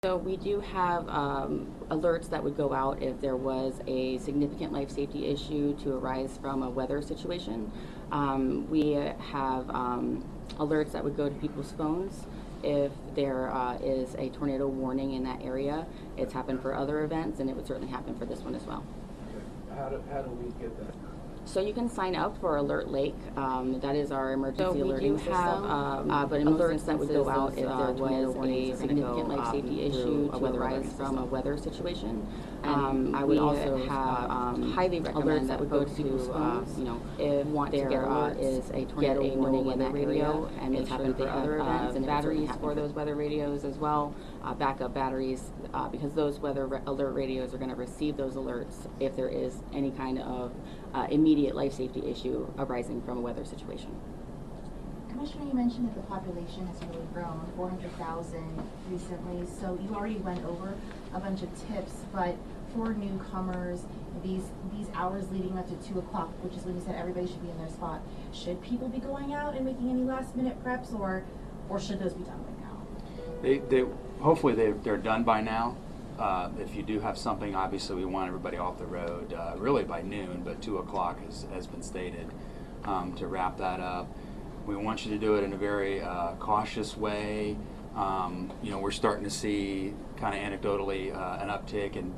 So we do have alerts that would go out if there was a significant life safety issue to arise from a weather situation. We have alerts that would go to people's phones if there is a tornado warning in that area. It's happened for other events, and it would certainly happen for this one as well. Okay. How do we get that? So you can sign up for Alert Lake. That is our emergency alerting system. But in alerts that would go out if there was a significant life safety issue to arise from a weather situation. I would also have highly recommend alerts that would go to people's phones. If there is a tornado warning in that radio, and it's happened for other events, and batteries for those weather radios as well. Backup batteries, because those weather alert radios are going to receive those alerts if there is any kind of immediate life safety issue arising from a weather situation. Commissioner, you mentioned that the population has really grown, 400,000 recently, so you already went over a bunch of tips, but for newcomers, these hours leading up to 2 o'clock, which is when you said everybody should be in their spot, should people be going out and making any last minute preps, or should those be done right now? Hopefully they're done by now. If you do have something, obviously we want everybody off the road really by noon, but 2 o'clock has been stated to wrap that up. We want you to do it in a very cautious way. We're starting to see kind of anecdotally an uptick in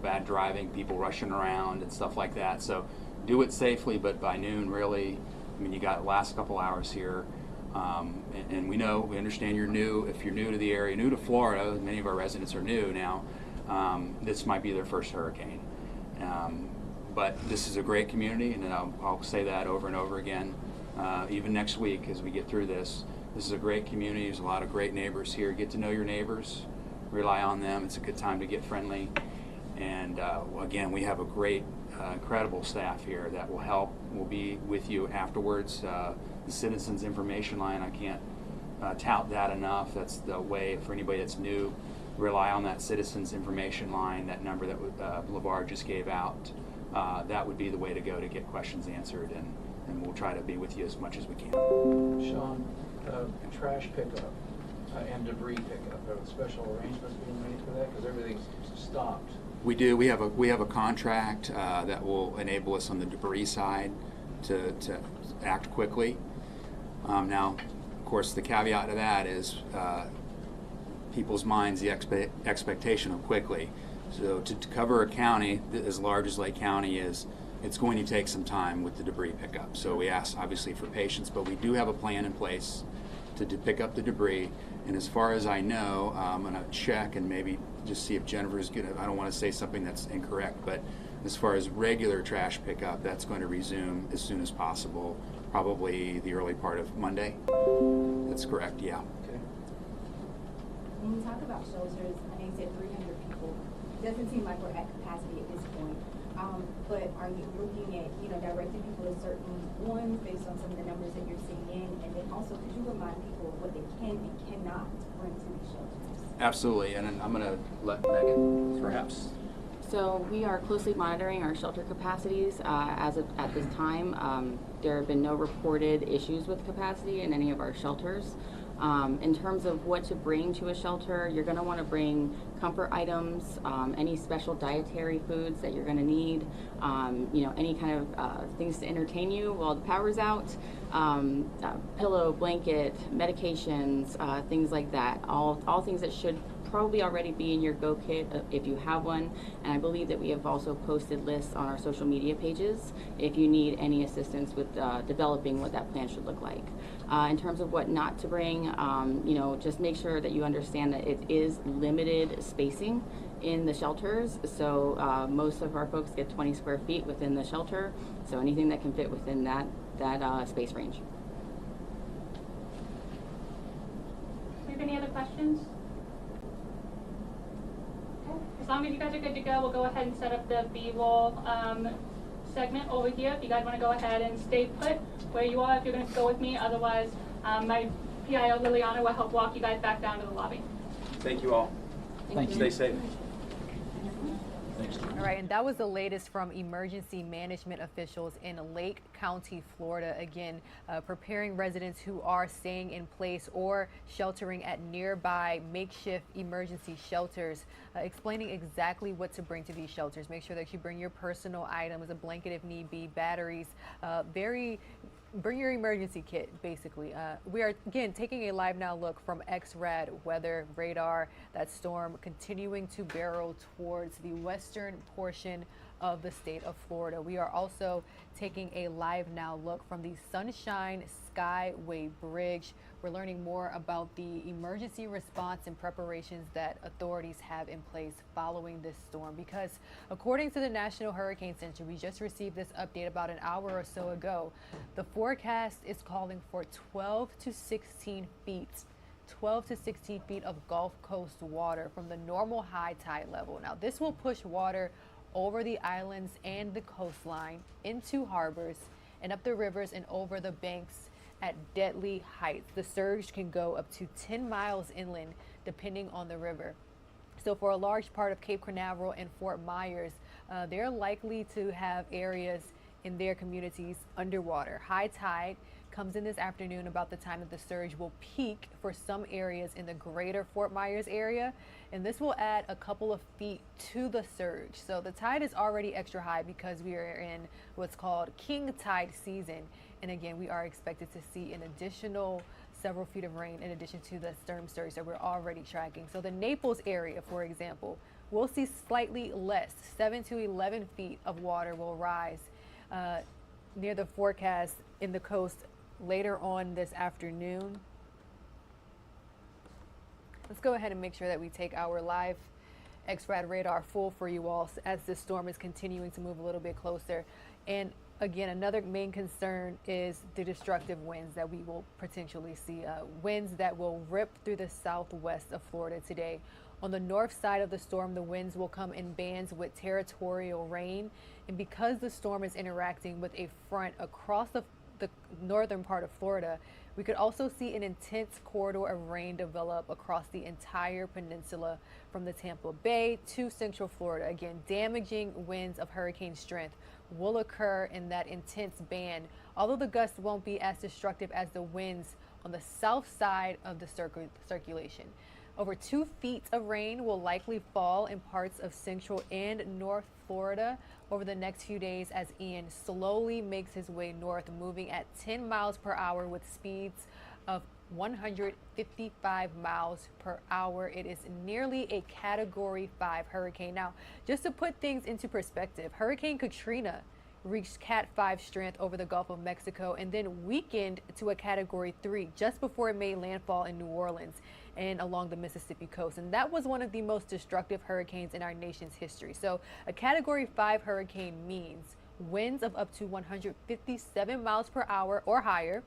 bad driving, people rushing around and stuff like that. So do it safely, but by noon really, you got the last couple hours here. And we understand you're new. If you're new to the area, new to Florida, many of our residents are new now. This might be their first hurricane. But this is a great community, and I'll say that over and over again, even next week as we get through this. This is a great community. There's a lot of great neighbors here. Get to know your neighbors. Rely on them. It's a good time to get friendly. And again, we have a great, incredible staff here that will help. We'll be with you afterwards. The Citizens Information Line, I can't tout that enough. That's the way for anybody that's new. Rely on that Citizens Information Line, that number that LeVar just gave out. That would be the way to go to get questions answered, and we'll try to be with you as much as we can. Sean, trash pickup and debris pickup, are there special arrangements being made for that? Because everything's stopped. We do. We have a contract that will enable us on the debris side to act quickly. Now, of course, the caveat to that is people's minds, the expectation of quickly. So to cover a county as large as Lake County is, it's going to take some time with the debris pickup. So we ask, obviously, for patience, but we do have a plan in place to pick up the debris. And as far as I know, I'm going to check and maybe just see if Jennifer's going to, I don't want to say something that's incorrect, but as far as regular trash pickup, that's going to resume as soon as possible, probably the early part of Monday. That's correct, yeah. Okay. When you talk about shelters, I know you said 300 people. It doesn't seem like we're at capacity at this point. But are you looking at, directing people to certain ones based on some of the numbers that you're seeing in? And then also, could you remind people of what they can and cannot bring to these shelters? Absolutely, and I'm going to let Megan perhaps. So we are closely monitoring our shelter capacities at this time. There have been no reported issues with capacity in any of our shelters. In terms of what to bring to a shelter, you're going to want to bring comfort items, any special dietary foods that you're going to need, any kind of things to entertain you while the power's out, pillow, blanket, medications, things like that. All things that should probably already be in your Go Kit if you have one, and I believe that we have also posted lists on our social media pages if you need any assistance with developing what that plan should look like. In terms of what not to bring, just make sure that you understand that it is limited spacing in the shelters. So most of our folks get 20 square feet within the shelter, so anything that can fit within that space range. Do you have any other questions? As long as you guys are good to go, we'll go ahead and set up the B-roll segment over here. If you guys want to go ahead and stay put where you are, if you're going to go with me. Otherwise, my PIO Liliana will help walk you guys back down to the lobby. Thank you all. Thank you. Stay safe. Thanks, Jim. All right, and that was the latest from emergency management officials in Lake County, Florida. Again, preparing residents who are staying in place or sheltering at nearby makeshift emergency shelters, explaining exactly what to bring to these shelters. Make sure that you bring your personal items, a blanket if need be, batteries, bring your emergency kit, basically. We are, again, taking a live now look from XRAD weather radar. That storm continuing to barrel towards the western portion of the state of Florida. We are also taking a live now look from the Sunshine Skyway Bridge. We're learning more about the emergency response and preparations that authorities have in place following this storm, because according to the National Hurricane Center, we just received this update about an hour or so ago. The forecast is calling for 12 to 16 feet 12 to 16 feet of Gulf Coast water from the normal high tide level. Now, this will push water over the islands and the coastline, into harbors, and up the rivers and over the banks at deadly heights. The surge can go up to 10 miles inland, depending on the river. So for a large part of Cape Canaveral and Fort Myers, they're likely to have areas in their communities underwater. High tide comes in this afternoon about the time that the surge will peak for some areas in the greater Fort Myers area, and this will add a couple of feet to the surge. So the tide is already extra high because we are in what's called king tide season, and again, we are expected to see an additional several feet of rain in addition to the storm surge that we're already tracking. So the Naples area, for example, we'll see slightly less, 7 to 11 feet of water will rise near the forecast in the coast later on this afternoon. Let's go ahead and make sure that we take our live XRAD radar full for you all as this storm is continuing to move a little bit closer. And again, another main concern is the destructive winds that we will potentially see. Winds that will rip through the southwest of Florida today. On the north side of the storm, the winds will come in bands with territorial rain. And because the storm is interacting with a front across the northern part of Florida, we could also see an intense corridor of rain develop across the entire peninsula from the Tampa Bay to Central Florida. Again, damaging winds of hurricane strength will occur in that intense band, although the gusts won't be as destructive as the winds on the south side of the circulation. Over 2 feet of rain will likely fall in parts of Central and North Florida over the next few days as Ian slowly makes his way north, moving at 10 miles per hour with speeds of 155 miles per hour. It is nearly a Category 5 hurricane. Now, just to put things into perspective, Hurricane Katrina reached Cat 5 strength over the Gulf of Mexico and then weakened to a Category 3 just before it made landfall in New Orleans and along the Mississippi coast. And that was one of the most destructive hurricanes in our nation's history. So a Category 5 hurricane means winds of up to 157 miles per hour or higher.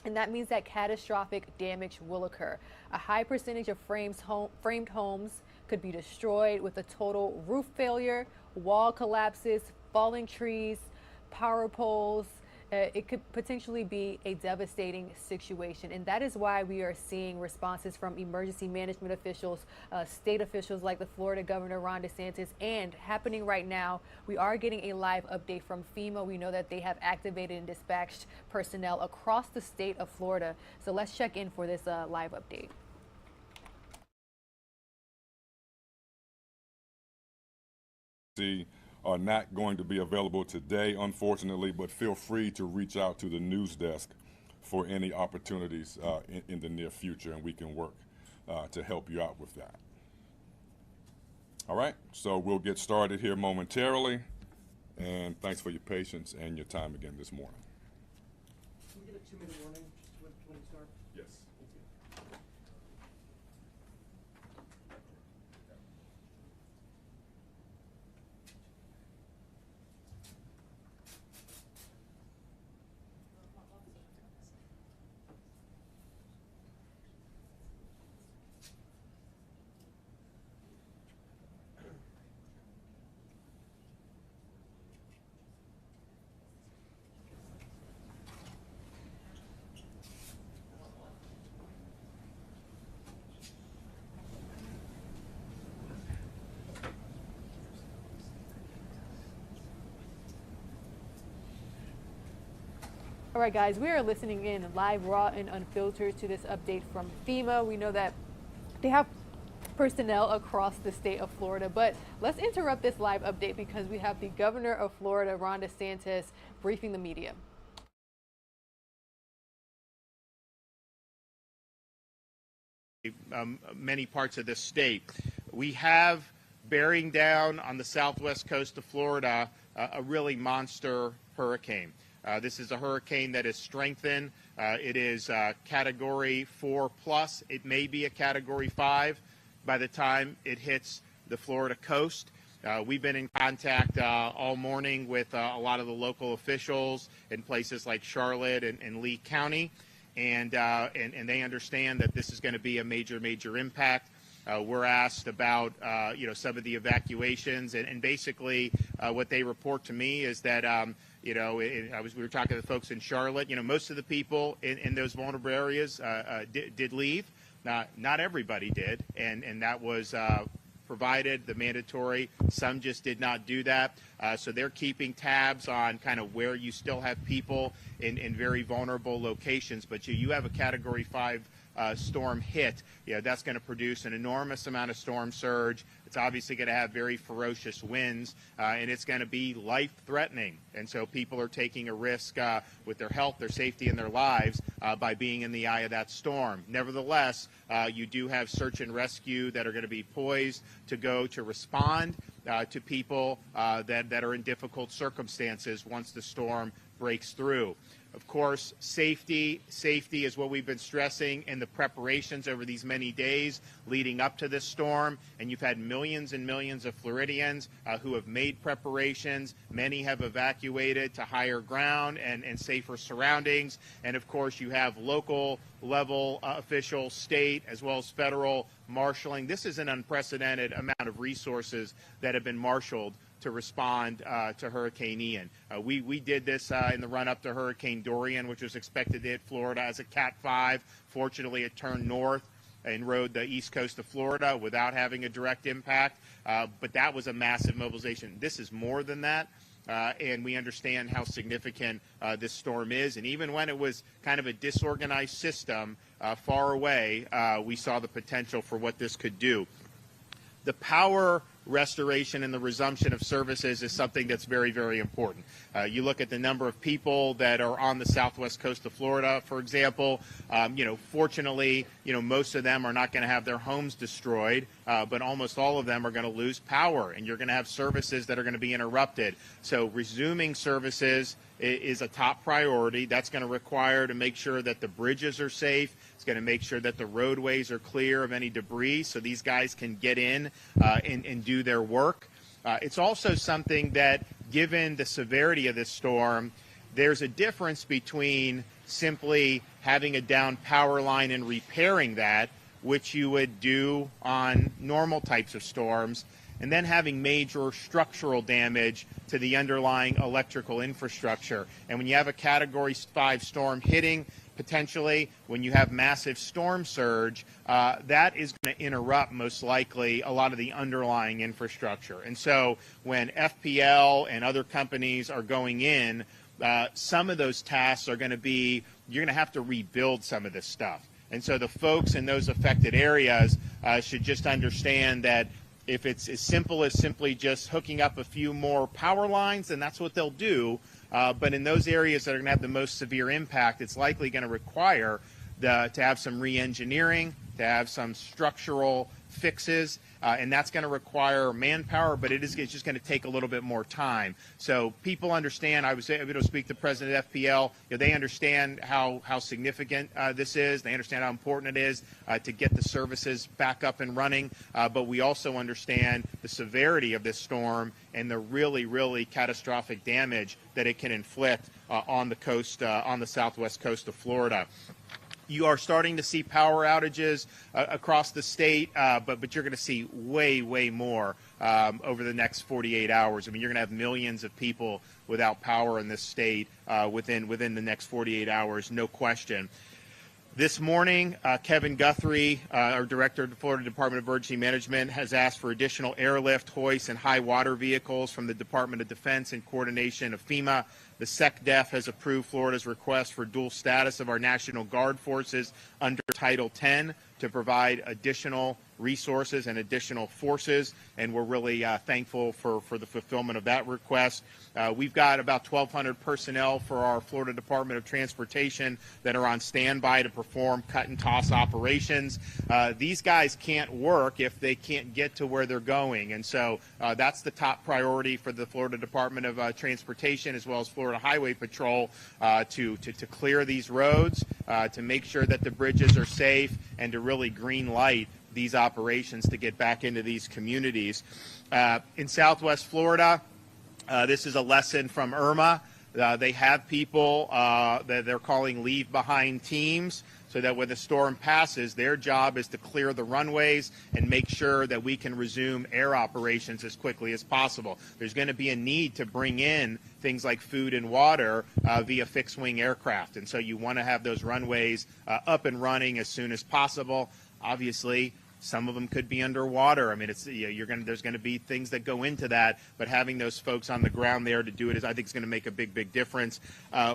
And that means that catastrophic damage will occur. A high percentage of framed homes could be destroyed with a total roof failure, wall collapses, falling trees, power poles. It could potentially be a devastating situation. And that is why we are seeing responses from emergency management officials, state officials like the Florida Governor Ron DeSantis, and happening right now, we are getting a live update from FEMA. We know that they have activated and dispatched personnel across the state of Florida. So let's check in for this live update. Are not going to be available today, unfortunately, but feel free to reach out to the news desk for any opportunities in the near future, and we can work to help you out with that. All right, so we'll get started here momentarily, and thanks for your patience and your time again this morning. Can we get a 2-minute warning just when we start? Yes. Thank you. All right, guys, we are listening in live, raw, and unfiltered to this update from FEMA. We know that they have personnel across the state of Florida, but let's interrupt this live update because we have the governor of Florida, Ron DeSantis, briefing the media. Many parts of this state. We have bearing down on the southwest coast of Florida a really monster hurricane. This is a hurricane that is strengthened. It is Category 4 plus. It may be a Category 5 by the time it hits the Florida coast. We've been in contact all morning with a lot of the local officials in places like Charlotte and Lee County. And they understand that this is going to be a major impact. We're asked about some of the evacuations, and basically what they report to me is that we were talking to the folks in Charlotte. Most of the people in those vulnerable areas did leave. Not everybody did, and that was provided, the mandatory. Some just did not do that. So they're keeping tabs on kind of where you still have people in very vulnerable locations. But you have a Category 5 storm hit. That's going to produce an enormous amount of storm surge. It's obviously going to have very ferocious winds, and it's going to be life-threatening. And so people are taking a risk with their health, their safety, and their lives by being in the eye of that storm. Nevertheless, you do have search and rescue that are going to be poised to go to respond to people that are in difficult circumstances once the storm breaks through. Of course, safety is what we've been stressing in the preparations over these many days leading up to this storm. And you've had millions and millions of Floridians who have made preparations. Many have evacuated to higher ground and safer surroundings. And of course, you have local level officials, state as well as federal marshaling. This is an unprecedented amount of resources that have been marshaled to respond to Hurricane Ian. We did this in the run-up to Hurricane Dorian, which was expected to hit Florida as a Cat 5. Fortunately, it turned north and rode the east coast of Florida without having a direct impact. But that was a massive mobilization. This is more than that. And we understand how significant this storm is. And even when it was kind of a disorganized system far away, we saw the potential for what this could do. The power restoration and the resumption of services is something that's very important. You look at the number of people that are on the southwest coast of Florida, for example. Fortunately, most of them are not going to have their homes destroyed, but almost all of them are going to lose power, and you're going to have services that are going to be interrupted. So resuming services is a top priority. That's going to require to make sure that the bridges are safe. It's going to make sure that the roadways are clear of any debris so these guys can get in and do their work. It's also something that, given the severity of this storm, there's a difference between simply having a down power line and repairing that, which you would do on normal types of storms, and then having major structural damage to the underlying electrical infrastructure. And when you have a Category 5 storm hitting, potentially, when you have massive storm surge, that is going to interrupt, most likely, a lot of the underlying infrastructure. And so when FPL and other companies are going in, some of those tasks are going to be, you're going to have to rebuild some of this stuff. And so the folks in those affected areas should just understand that if it's as simple as simply just hooking up a few more power lines, then that's what they'll do. But in those areas that are going to have the most severe impact, it's likely going to require to have some re-engineering, to have some structural fixes, and that's going to require manpower, but it's just going to take a little bit more time. So people understand. I was able to speak to the president of FPL. They understand how significant this is. They understand how important it is to get the services back up and running. But we also understand the severity of this storm and the really catastrophic damage that it can inflict on the coast, on the southwest coast of Florida. You are starting to see power outages across the state, but you're going to see way more over the next 48 hours. I mean, you're going to have millions of people without power in this state within the next 48 hours, no question. This morning, Kevin Guthrie, our director of the Florida Department of Emergency Management, has asked for additional airlift, hoists, and high water vehicles from the Department of Defense in coordination of FEMA, The SecDef has approved Florida's request for dual status of our National Guard forces under Title 10 to provide additional resources and additional forces, and we're really thankful for the fulfillment of that request. We've got about 1,200 personnel for our Florida Department of Transportation that are on standby to perform cut and toss operations. These guys can't work if they can't get to where they're going, and so that's the top priority for the Florida Department of Transportation as well as Florida Highway Patrol to clear these roads, to make sure that the bridges are safe, and to really green light these operations to get back into these communities. In Southwest Florida, this is a lesson from Irma. They have people that they're calling leave behind teams, so that when the storm passes, their job is to clear the runways and make sure that we can resume air operations as quickly as possible. There's going to be a need to bring in things like food and water via fixed-wing aircraft, and so you want to have those runways up and running as soon as possible. Obviously, some of them could be underwater. I mean, it's there's going to be things that go into that, but having those folks on the ground there to do it I think is going to make a big difference.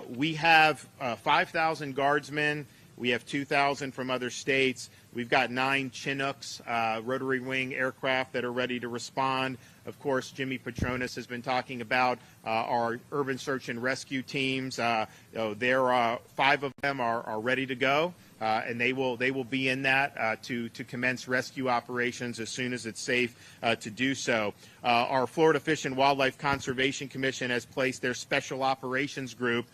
We have 5,000 guardsmen. We have 2,000 from other states. We've got 9 Chinooks rotary wing aircraft that are ready to respond. Of course, Jimmy Petronas has been talking about our urban search and rescue teams. 5 of them are ready to go. And they will be in that to commence rescue operations as soon as it's safe to do so. Our Florida Fish and Wildlife Conservation Commission has placed their Special Operations Group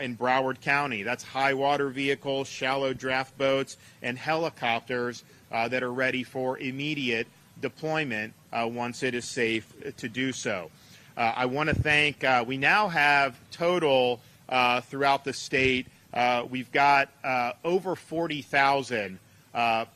in Broward County. That's high water vehicles, shallow draft boats, and helicopters that are ready for immediate deployment once it is safe to do so. I want to thank, we now have total throughout the state. We've got over 40,000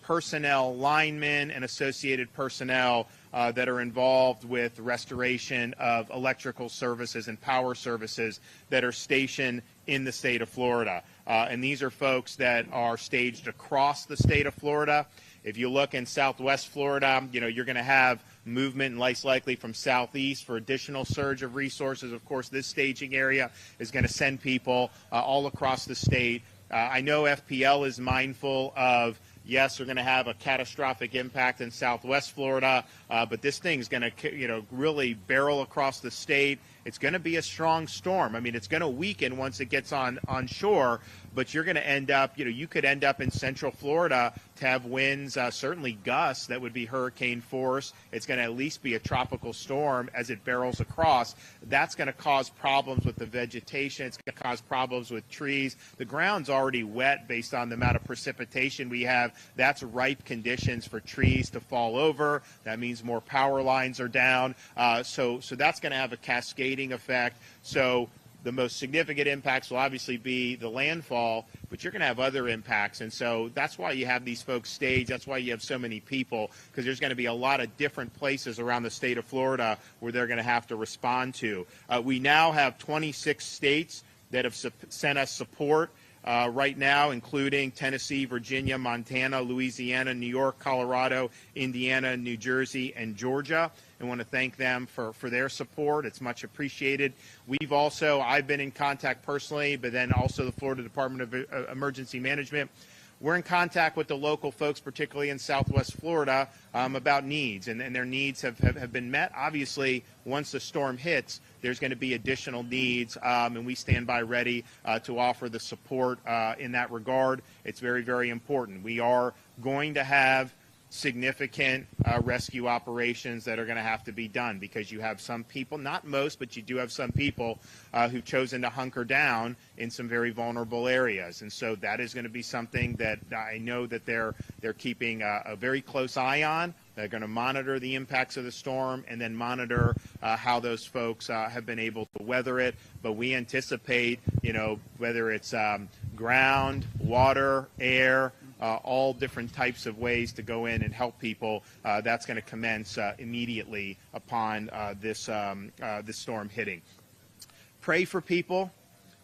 personnel, linemen, and associated personnel that are involved with restoration of electrical services and power services that are stationed in the state of Florida. And these are folks that are staged across the state of Florida. If you look in Southwest Florida, you're going to have movement, and less likely from southeast for additional surge of resources. Of course, this staging area is going to send people all across the state. I know FPL is mindful of, yes, we're going to have a catastrophic impact in Southwest Florida, but this thing's going to, really barrel across the state. It's going to be a strong storm. I mean, it's going to weaken once it gets on shore, but you're going to end up, you could end up in Central Florida to have winds, certainly gusts that would be hurricane force. It's going to at least be a tropical storm as it barrels across. That's going to cause problems with the vegetation. It's going to cause problems with trees. The ground's already wet based on the amount of precipitation we have. That's ripe conditions for trees to fall over. That means more power lines are down. So that's going to have a cascading effect. So the most significant impacts will obviously be the landfall, but you're going to have other impacts. And so that's why you have these folks staged. That's why you have so many people, because there's going to be a lot of different places around the state of Florida where they're going to have to respond to. We now have 26 states that have sent us support right now, including Tennessee, Virginia, Montana, Louisiana, New York, Colorado, Indiana, New Jersey, and Georgia. I want to thank them for their support. It's much appreciated. I've been in contact personally, but then also the Florida Department of Emergency Management. We're in contact with the local folks, particularly in Southwest Florida, about needs, and their needs have been met. Obviously, once the storm hits, there's going to be additional needs, and we stand by ready to offer the support in that regard. It's very, very important. We are going to have significant rescue operations that are going to have to be done, because you have some people, not most, but you do have some people who've chosen to hunker down in some very vulnerable areas. And so that is going to be something that I know that they're keeping a very close eye on. They're going to monitor the impacts of the storm and then monitor how those folks have been able to weather it. But we anticipate, whether it's ground, water, air, all different types of ways to go in and help people. That's going to commence immediately upon this storm hitting. Pray for people.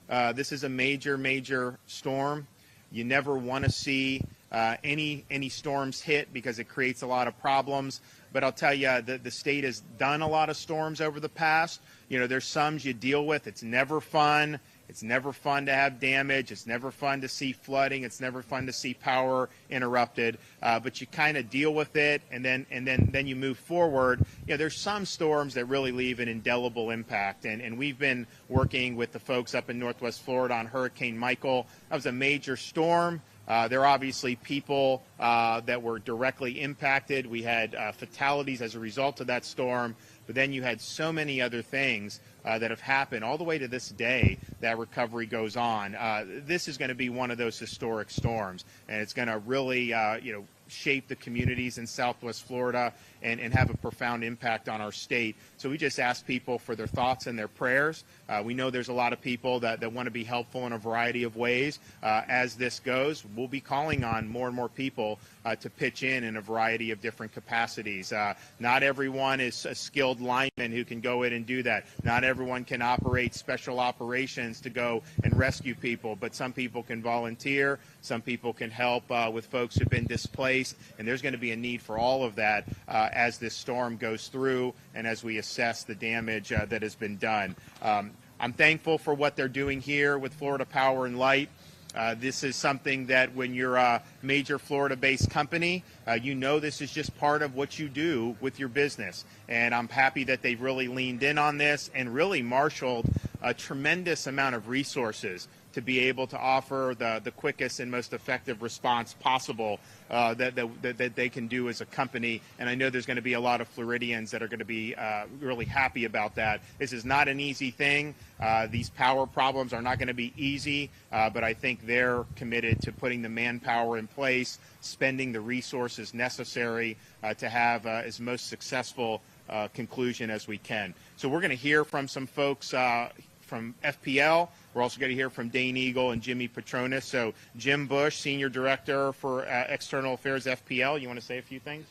This is a major storm. You never want to see any storms hit, because it creates a lot of problems. but I'll tell you, the state has done a lot of storms over the past. You know, there's some you deal with. It's never fun. It's never fun to have damage. It's never fun to see flooding. It's never fun to see power interrupted. But you kind of deal with it, and then you move forward. You know, there's some storms that really leave an indelible impact, and we've been working with the folks up in Northwest Florida on Hurricane Michael. That was a major storm. There are obviously people that were directly impacted. We had fatalities as a result of that storm. But then you had so many other things that have happened all the way to this day that recovery goes on. This is going to be one of those historic storms, and it's going to really, shape the communities in Southwest Florida and have a profound impact on our state. So we just ask people for their thoughts and their prayers. We know there's a lot of people that want to be helpful in a variety of ways. As this goes, we'll be calling on more and more people to pitch in a variety of different capacities. Not everyone is a skilled lineman who can go in and do that. Not everyone can operate special operations to go and rescue people, but some people can volunteer. Some people can help with folks who've been displaced, and there's going to be a need for all of that as this storm goes through and as we assess the damage that has been done. I'm thankful for what they're doing here with Florida Power and Light. This is something that when you're a major Florida-based company, you know this is just part of what you do with your business. And I'm happy that they've really leaned in on this and really marshaled a tremendous amount of resources to be able to offer the quickest and most effective response possible that they can do as a company. And I know there's going to be a lot of Floridians that are going to be really happy about that. This is not an easy thing. These power problems are not going to be easy, but I think they're committed to putting the manpower in place, spending the resources necessary to have as most successful conclusion as we can. So we're going to hear from some folks from FPL. We're also going to hear from Dane Eagle and Jimmy Petronas. So Jim Bush, Senior Director for External Affairs, FPL. You want to say a few things?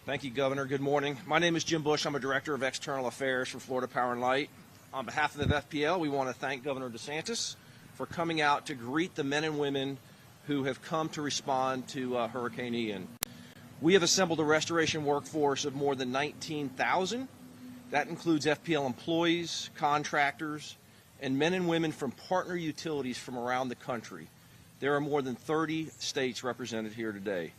Thank you, Governor. Good morning. My name is Jim Bush. I'm a Director of External Affairs for Florida Power and Light. On behalf of the FPL, we want to thank Governor DeSantis for coming out to greet the men and women who have come to respond to Hurricane Ian. We have assembled a restoration workforce of more than 19,000. That includes FPL employees, contractors, and men and women from partner utilities from around the country. There are more than 30 states represented here today.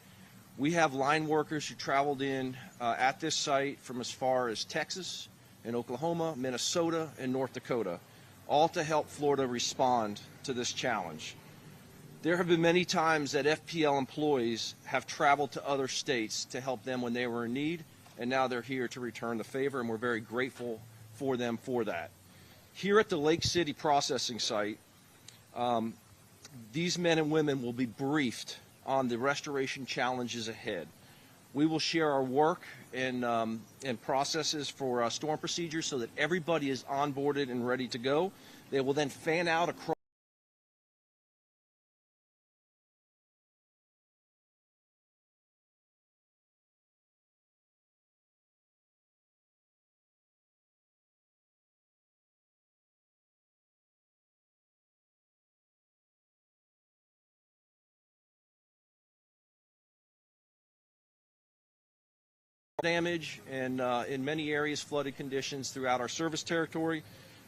We have line workers who traveled in at this site from as far as Texas and Oklahoma, Minnesota, and North Dakota, all to help Florida respond to this challenge. There have been many times that FPL employees have traveled to other states to help them when they were in need, and now they're here to return the favor, and we're very grateful for them for that. Here at the Lake City processing site, these men and women will be briefed on the restoration challenges ahead. We will share our work and processes for storm procedures so that everybody is onboarded and ready to go. They will then fan out across damage and in many areas flooded conditions throughout our service territory.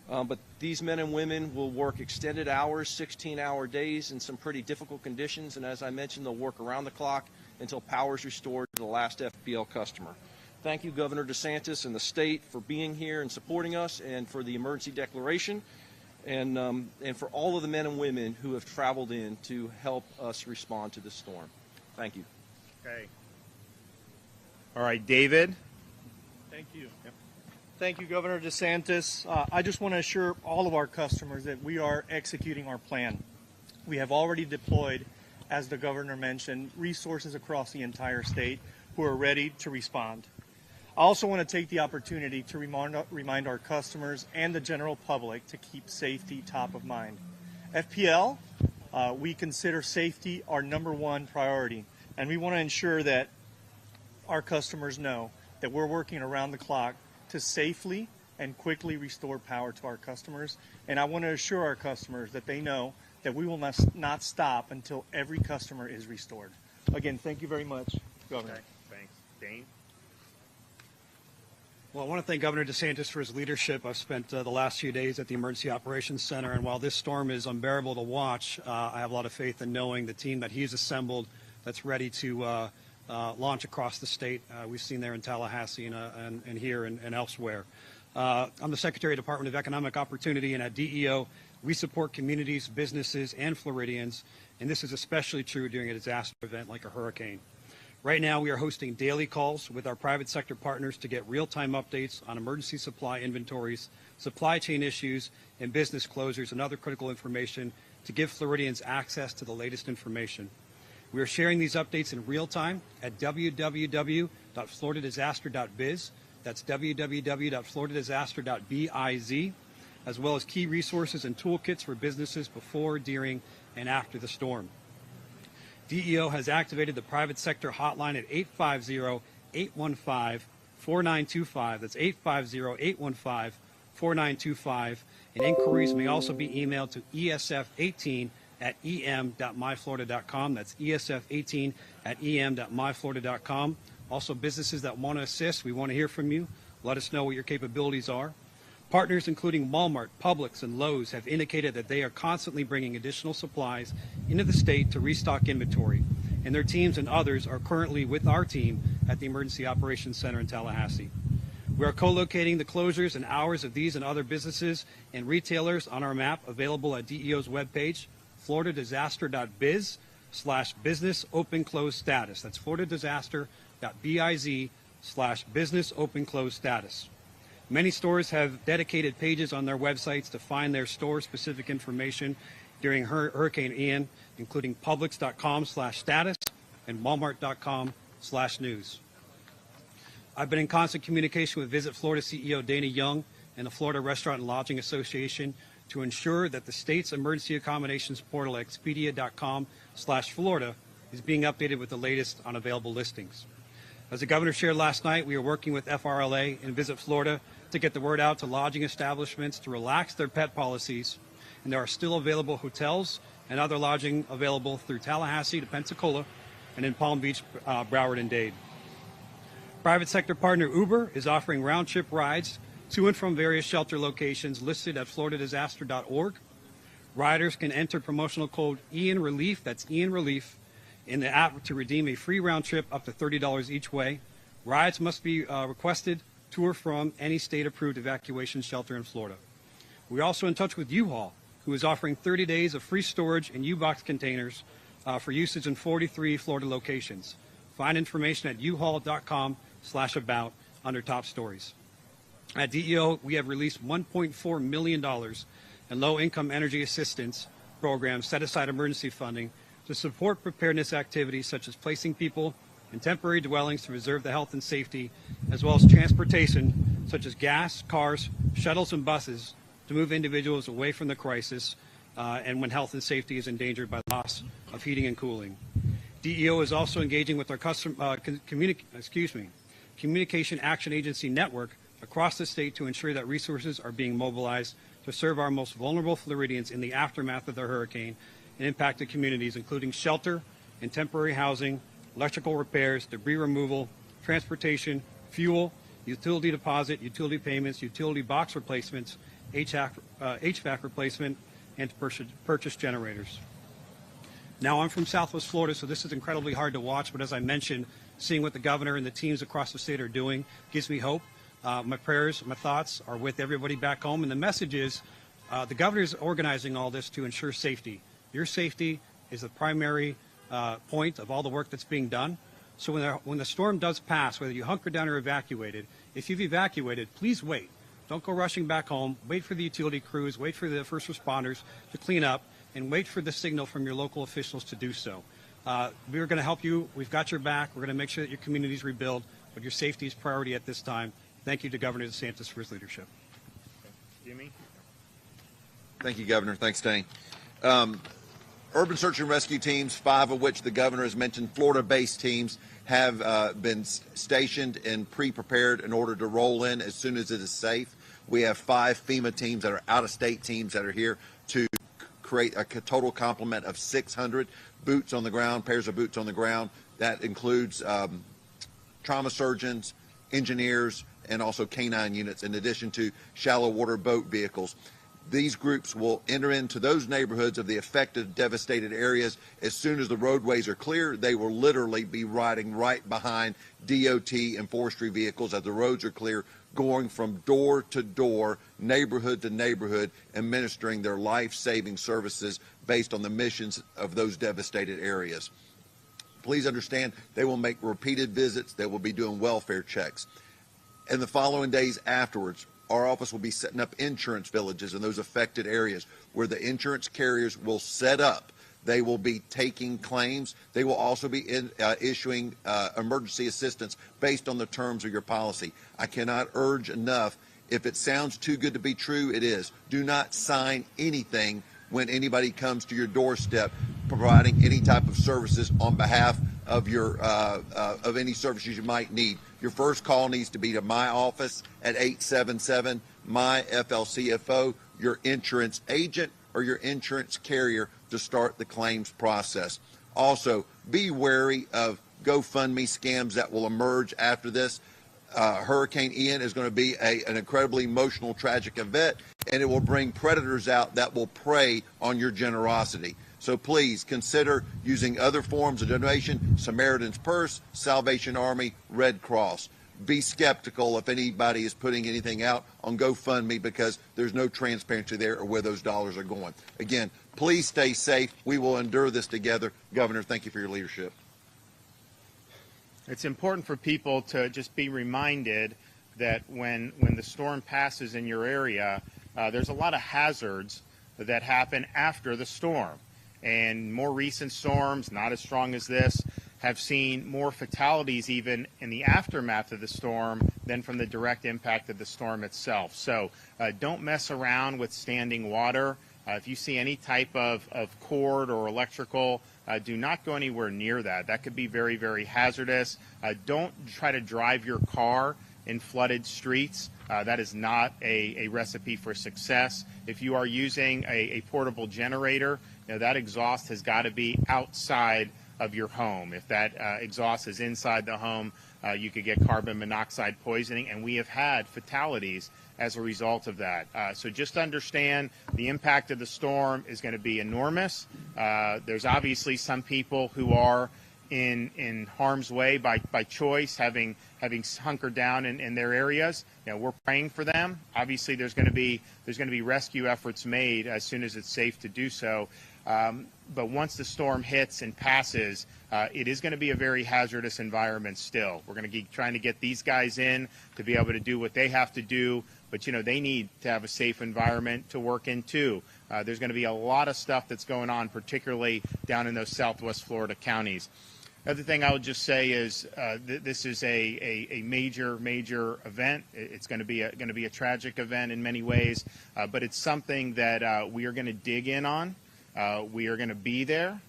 But these men and women will work extended hours, 16-hour days in some pretty difficult conditions, and as I mentioned, they'll work around the clock until power is restored to the last FPL customer. Thank you, Governor DeSantis and the state, for being here and supporting us, and for the emergency declaration, and for all of the men and women who have traveled in to help us respond to this storm. Thank you. Okay. All right, David. Thank you. Yep. Thank you, Governor DeSantis. I just want to assure all of our customers that we are executing our plan. We have already deployed, as the governor mentioned, resources across the entire state who are ready to respond. I also want to take the opportunity to remind our customers and the general public to keep safety top of mind. FPL, we consider safety our #1 priority, and we want to ensure that our customers know that we're working around the clock to safely and quickly restore power to our customers. And I want to assure our customers that they know that we will not stop until every customer is restored. Again, thank you very much. Governor. Okay, thanks. Dane? Well, I want to thank Governor DeSantis for his leadership. I've spent the last few days at the Emergency Operations Center, and while this storm is unbearable to watch, I have a lot of faith in knowing the team that he's assembled that's ready to launch across the state. We've seen there in Tallahassee and here and elsewhere. I'm the Secretary of the Department of Economic Opportunity, and at DEO, we support communities, businesses, and Floridians, and this is especially true during a disaster event like a hurricane. Right now, we are hosting daily calls with our private sector partners to get real-time updates on emergency supply inventories, supply chain issues, and business closures and other critical information to give Floridians access to the latest information. We are sharing these updates in real time at www.floridadisaster.biz. That's www.floridadisaster.biz, as well as key resources and toolkits for businesses before, during, and after the storm. DEO has activated the private sector hotline at 850-815-4925. That's 850-815-4925. And inquiries may also be emailed to esf18@em.myflorida.com. That's esf18@em.myflorida.com. Also, businesses that want to assist, we want to hear from you. Let us know what your capabilities are. Partners including Walmart, Publix, and Lowe's have indicated that they are constantly bringing additional supplies into the state to restock inventory, and their teams and others are currently with our team at the Emergency Operations Center in Tallahassee. We are co-locating the closures and hours of these and other businesses and retailers on our map available at DEO's webpage, floridadisaster.biz/business open close status. That's floridadisaster.biz/business open close status. Many stores have dedicated pages on their websites to find their store-specific information during Hurricane Ian, including Publix.com/status and Walmart.com/news. I've been in constant communication with Visit Florida CEO Dana Young and the Florida Restaurant and Lodging Association to ensure that the state's emergency accommodations portal at Expedia.com/Florida is being updated with the latest on available listings. As the governor shared last night, we are working with FRLA and Visit Florida to get the word out to lodging establishments to relax their pet policies, and there are still available hotels and other lodging available through Tallahassee to Pensacola and in Palm Beach, Broward, and Dade. Private sector partner Uber is offering round-trip rides to and from various shelter locations listed at floridadisaster.org. Riders can enter promotional code Ian Relief, that's Ian Relief, in the app to redeem a free round trip up to $30 each way. Rides must be requested to or from any state-approved evacuation shelter in Florida. We're also in touch with U-Haul, who is offering 30 days of free storage in U-Box containers for usage in 43 Florida locations. Find information at uhaul.com/about under top stories. At DEO, we have released $1.4 million in low-income energy assistance programs, set aside emergency funding to support preparedness activities such as placing people in temporary dwellings to preserve the health and safety, as well as transportation such as gas, cars, shuttles, and buses to move individuals away from the crisis and when health and safety is endangered by loss of heating and cooling. DEO is also engaging with our Communication Action Agency network across the state to ensure that resources are being mobilized to serve our most vulnerable Floridians in the aftermath of the hurricane and impacted communities, including shelter and temporary housing, electrical repairs, debris removal, transportation, fuel, utility deposit, utility payments, utility box replacements, HVAC replacement, and to purchase generators. Now, I'm from Southwest Florida, so this is incredibly hard to watch, but as I mentioned, seeing what the governor and the teams across the state are doing gives me hope. My prayers, my thoughts are with everybody back home, and the message is the governor is organizing all this to ensure safety. Your safety is the primary point of all the work that's being done. So when the storm does pass, whether you hunker down or evacuated, if you've evacuated, please wait. Don't go rushing back home. Wait for the utility crews, wait for the first responders to clean up, and wait for the signal from your local officials to do so. We're going to help you. We've got your back. We're going to make sure that your communities rebuild, but your safety is priority at this time. Thank you to Governor DeSantis for his leadership. Jimmy? Thank you, Governor. Thanks, Dane. Urban search and rescue teams, 5 of which the governor has mentioned, Florida-based teams, have been stationed and pre-prepared in order to roll in as soon as it is safe. We have 5 FEMA teams that are out-of-state teams that are here to create a total complement of 600 boots on the ground, pairs of boots on the ground. That includes trauma surgeons, engineers, and also canine units, in addition to shallow water boat vehicles. These groups will enter into those neighborhoods of the affected, devastated areas. As soon as the roadways are clear, they will literally be riding right behind DOT and forestry vehicles as the roads are clear, going from door to door, neighborhood to neighborhood, administering their life-saving services based on the missions of those devastated areas. Please understand, they will make repeated visits. They will be doing welfare checks. In the following days afterwards, our office will be setting up insurance villages in those affected areas where the insurance carriers will set up. They will be taking claims. They will also be issuing emergency assistance based on the terms of your policy. I cannot urge enough. If it sounds too good to be true, it is. Do not sign anything when anybody comes to your doorstep providing any type of services on behalf of your of any services you might need. Your first call needs to be to my office at 877-MY-FLCFO, your insurance agent or your insurance carrier, to start the claims process. Also, be wary of GoFundMe scams that will emerge after this. Hurricane Ian is going to be an incredibly emotional, tragic event, and it will bring predators out that will prey on your generosity. So please consider using other forms of donation: Samaritan's Purse, Salvation Army, Red Cross. Be skeptical if anybody is putting anything out on GoFundMe, because there's no transparency there or where those dollars are going. Again, please stay safe. We will endure this together. Governor, thank you for your leadership. It's important for people to just be reminded that when the storm passes in your area, there's a lot of hazards that happen after the storm. And more recent storms, not as strong as this, have seen more fatalities even in the aftermath of the storm than from the direct impact of the storm itself. So don't mess around with standing water. If you see any type of cord or electrical, do not go anywhere near that. That could be very, very hazardous. Don't try to drive your car in flooded streets. That is not a recipe for success. If you are using a portable generator, that exhaust has got to be outside of your home. If that exhaust is inside the home, you could get carbon monoxide poisoning, and we have had fatalities as a result of that. So just understand the impact of the storm is going to be enormous. There's obviously some people who are in harm's way by choice, having hunkered down in their areas. We're praying for them. Obviously, there's going to be rescue efforts made as soon as it's safe to do so. But once the storm hits and passes, it is going to be a very hazardous environment still. We're going to be trying to get these guys in to be able to do what they have to do, but they need to have a safe environment to work in too. There's going to be a lot of stuff that's going on, particularly down in those Southwest Florida counties. Other thing I would just say is this is a major event. It's going to be a tragic event in many ways, but it's something that we are going to dig in on. We are going to be there.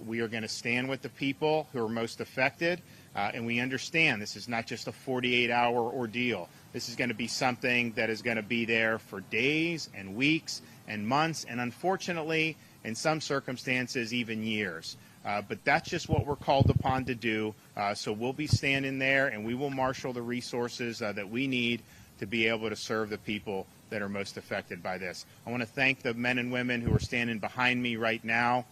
We are going to stand with the people who are most affected, and we understand this is not just a 48-hour ordeal. This is going to be something that is going to be there for days and weeks and months, and unfortunately, in some circumstances, even years. But that's just what we're called upon to do. So we'll be standing there, and we will marshal the resources that we need to be able to serve the people that are most affected by this. I want to thank the men and women who are standing behind me right now.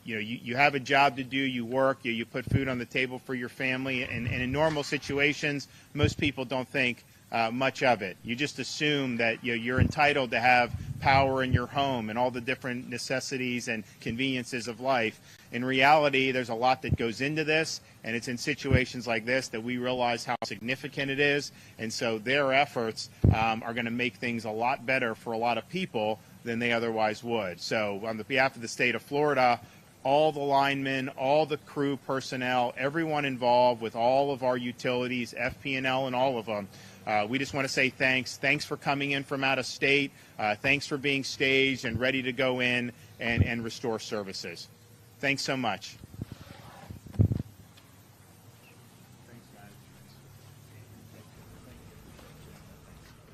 You have a job to do, you work, you put food on the table for your family, and in normal situations, most people don't think much of it. You just assume that you're entitled to have power in your home and all the different necessities and conveniences of life. In reality, there's a lot that goes into this, and it's in situations like this that we realize how significant it is, and so their efforts are going to make things a lot better for a lot of people than they otherwise would. So on behalf of the state of Florida, all the linemen, all the crew personnel, everyone involved with all of our utilities, FP&L and all of them, we just want to say thanks. Thanks for coming in from out of state. Thanks for being staged and ready to go in and restore services. Thanks so much.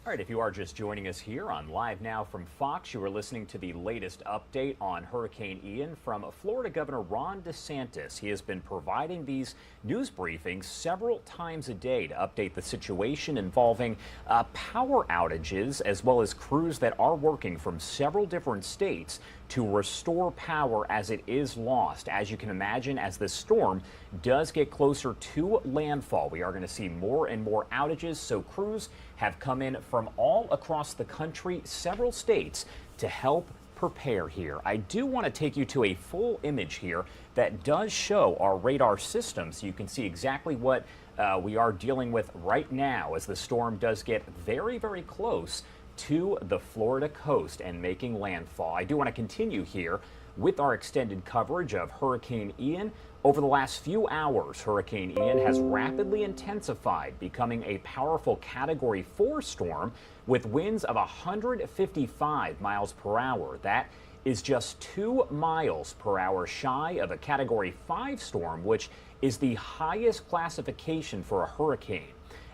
All right, if you are just joining us here on Live Now from Fox, you are listening to the latest update on Hurricane Ian from Florida Governor Ron DeSantis. He has been providing these news briefings several times a day to update the situation involving power outages, as well as crews that are working from several different states to restore power as it is lost. As you can imagine, as this storm does get closer to landfall, we are going to see more and more outages, so crews have come in from all across the country, several states, to help prepare here. I do want to take you to a full image here that does show our radar system, so you can see exactly what we are dealing with right now as the storm does get very, very close to the Florida coast and making landfall. I do want to continue here with our extended coverage of Hurricane Ian. Over the last few hours, Hurricane Ian has rapidly intensified, becoming a powerful Category 4 storm with winds of 155 miles per hour. That is just 2 miles per hour shy of a Category 5 storm, which is the highest classification for a hurricane.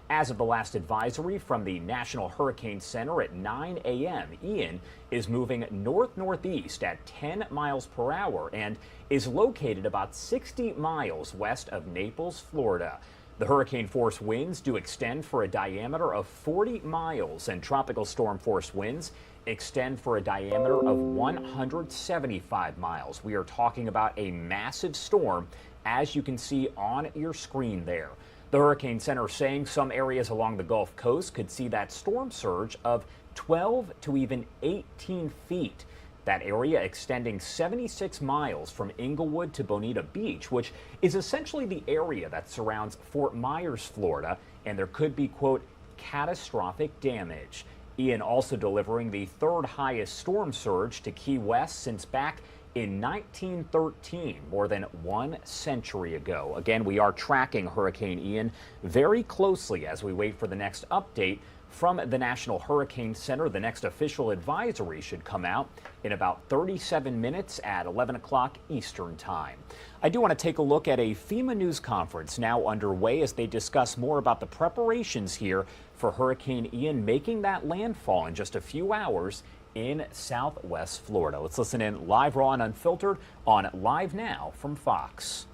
As of the last advisory from the National Hurricane Center at 9 a.m., Ian is moving north-northeast at 10 miles per hour and is located about 60 miles west of Naples, Florida. The hurricane-force winds do extend for a diameter of 40 miles, and tropical storm-force winds extend for a diameter of 175 miles. We are talking about a massive storm, as you can see on your screen there. The Hurricane Center saying some areas along the Gulf Coast could see that storm surge of 12 to even 18 feet. That area extending 76 miles from Inglewood to Bonita Beach, which is essentially the area that surrounds Fort Myers, Florida, and there could be, quote, catastrophic damage. Ian also delivering the third highest storm surge to Key West since back in 1913, more than 1 century ago. Again, we are tracking Hurricane Ian very closely as we wait for the next update from the National Hurricane Center. The next official advisory should come out in about 37 minutes at 11 o'clock Eastern Time. I do want to take a look at a FEMA news conference now underway as they discuss more about the preparations here for Hurricane Ian making that landfall in just a few hours in Southwest Florida. Let's listen in live, raw, and unfiltered on Live Now from Fox.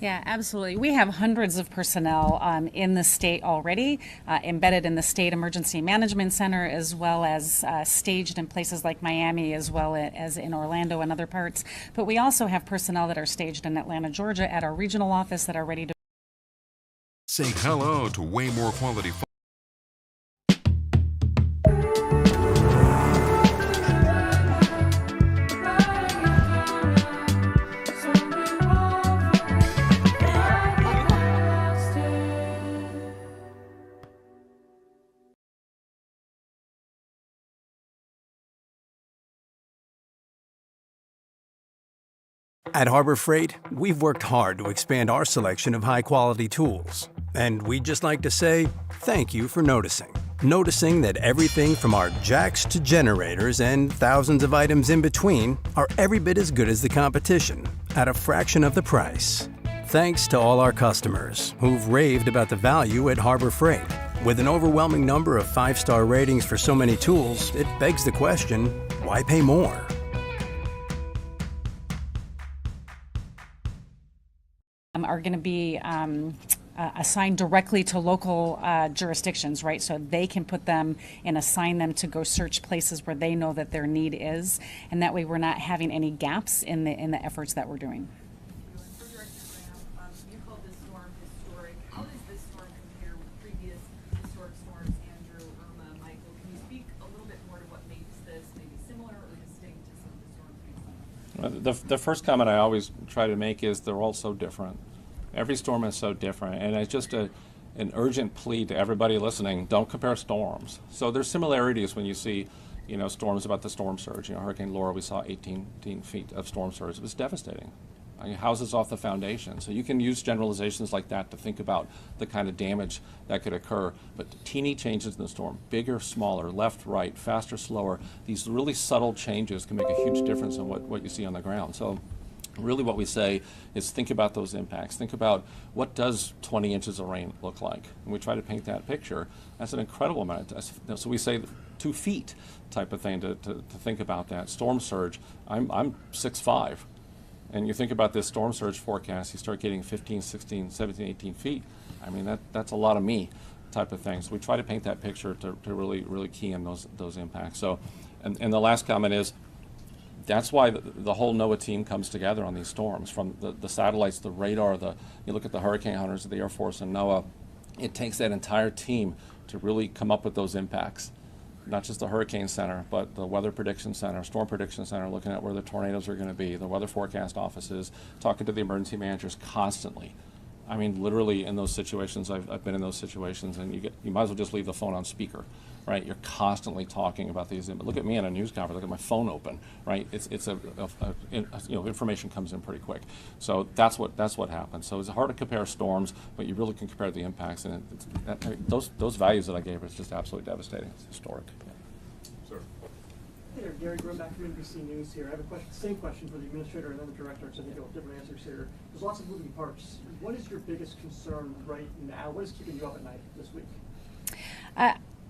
Yeah, absolutely. We have hundreds of personnel in the state already, embedded in the State Emergency Management Center, as well as staged in places like Miami, as well as in Orlando and other parts. But we also have personnel that are staged in Atlanta, Georgia, at our regional office that are ready to say hello to way more quality. At Harbor Freight, we've worked hard to expand our selection of high-quality tools. And we'd just like to say thank you for noticing. Noticing that everything from our jacks to generators and thousands of items in between are every bit as good as the competition at a fraction of the price. Thanks to all our customers who've raved about the value at Harbor Freight. With an overwhelming number of 5-star ratings for so many tools, it begs the question, why pay more? are going to be assigned directly to local jurisdictions, right? So they can put them and assign them to go search places where they know that their need is, and that way we're not having any gaps in the efforts that we're doing. You called this storm historic. How does this storm compare with previous historic storms, Andrew, Irma, Michael? Can you speak a little bit more to what makes this maybe similar or distinct to some of the storms we've seen? The first comment I always try to make is they're all so different. Every storm is so different, and it's just an urgent plea to everybody listening: don't compare storms. So there's similarities when you see, storms about the storm surge. Hurricane Laura, we saw 18 feet of storm surge. It was devastating. houses off the foundation. So you can use generalizations like that to think about the kind of damage that could occur. But teeny changes in the storm, bigger, smaller, left, right, faster, slower, these really subtle changes can make a huge difference in what you see on the ground. So really what we say is think about those impacts. Think about what does 20 inches of rain look like. And we try to paint that picture. That's an incredible amount. So we say 2 feet type of thing to think about that. Storm surge, I'm 6'5". And you think about this storm surge forecast, you start getting 15, 16, 17, 18 feet. I mean, that's a lot of me type of thing. So we try to paint that picture to really key in those impacts. So, and the last comment is, that's why the whole NOAA team comes together on these storms, from the satellites, the radar, you look at the hurricane hunters of the Air Force and NOAA. It takes that entire team to really come up with those impacts. Not just the Hurricane Center, but the Weather Prediction Center, Storm Prediction Center, looking at where the tornadoes are going to be, the weather forecast offices, talking to the emergency managers constantly. I mean, literally in those situations, I've been in those situations, and you might as well just leave the phone on speaker, right? You're constantly talking about these. Look at me in a news conference. Look at my phone open, right? Information comes in pretty quick. So that's what happens. So it's hard to compare storms, but you really can compare the impacts, and those values that I gave are just absolutely devastating. It's historic. Sir. Hey there, Gary Grunback from NBC News here. I have a question, same question for the administrator and then the director, so I think you'll have different answers here. There's lots of moving parts. What is your biggest concern right now? What is keeping you up at night this week?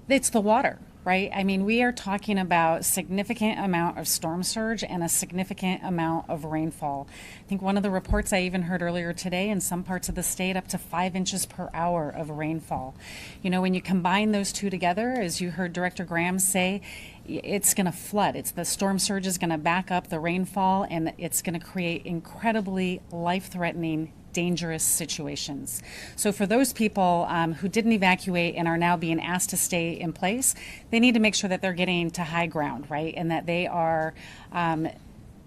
It's the water, right? I mean, we are talking about significant amount of storm surge and a significant amount of rainfall. I think one of the reports I even heard earlier today, in some parts of the state, up to 5 inches per hour of rainfall. You know, when you combine those two together, as you heard Director Graham say, it's going to flood. The storm surge is going to back up the rainfall, and it's going to create incredibly life-threatening, dangerous situations. So for those people who didn't evacuate and are now being asked to stay in place, they need to make sure that they're getting to high ground, right? And that they are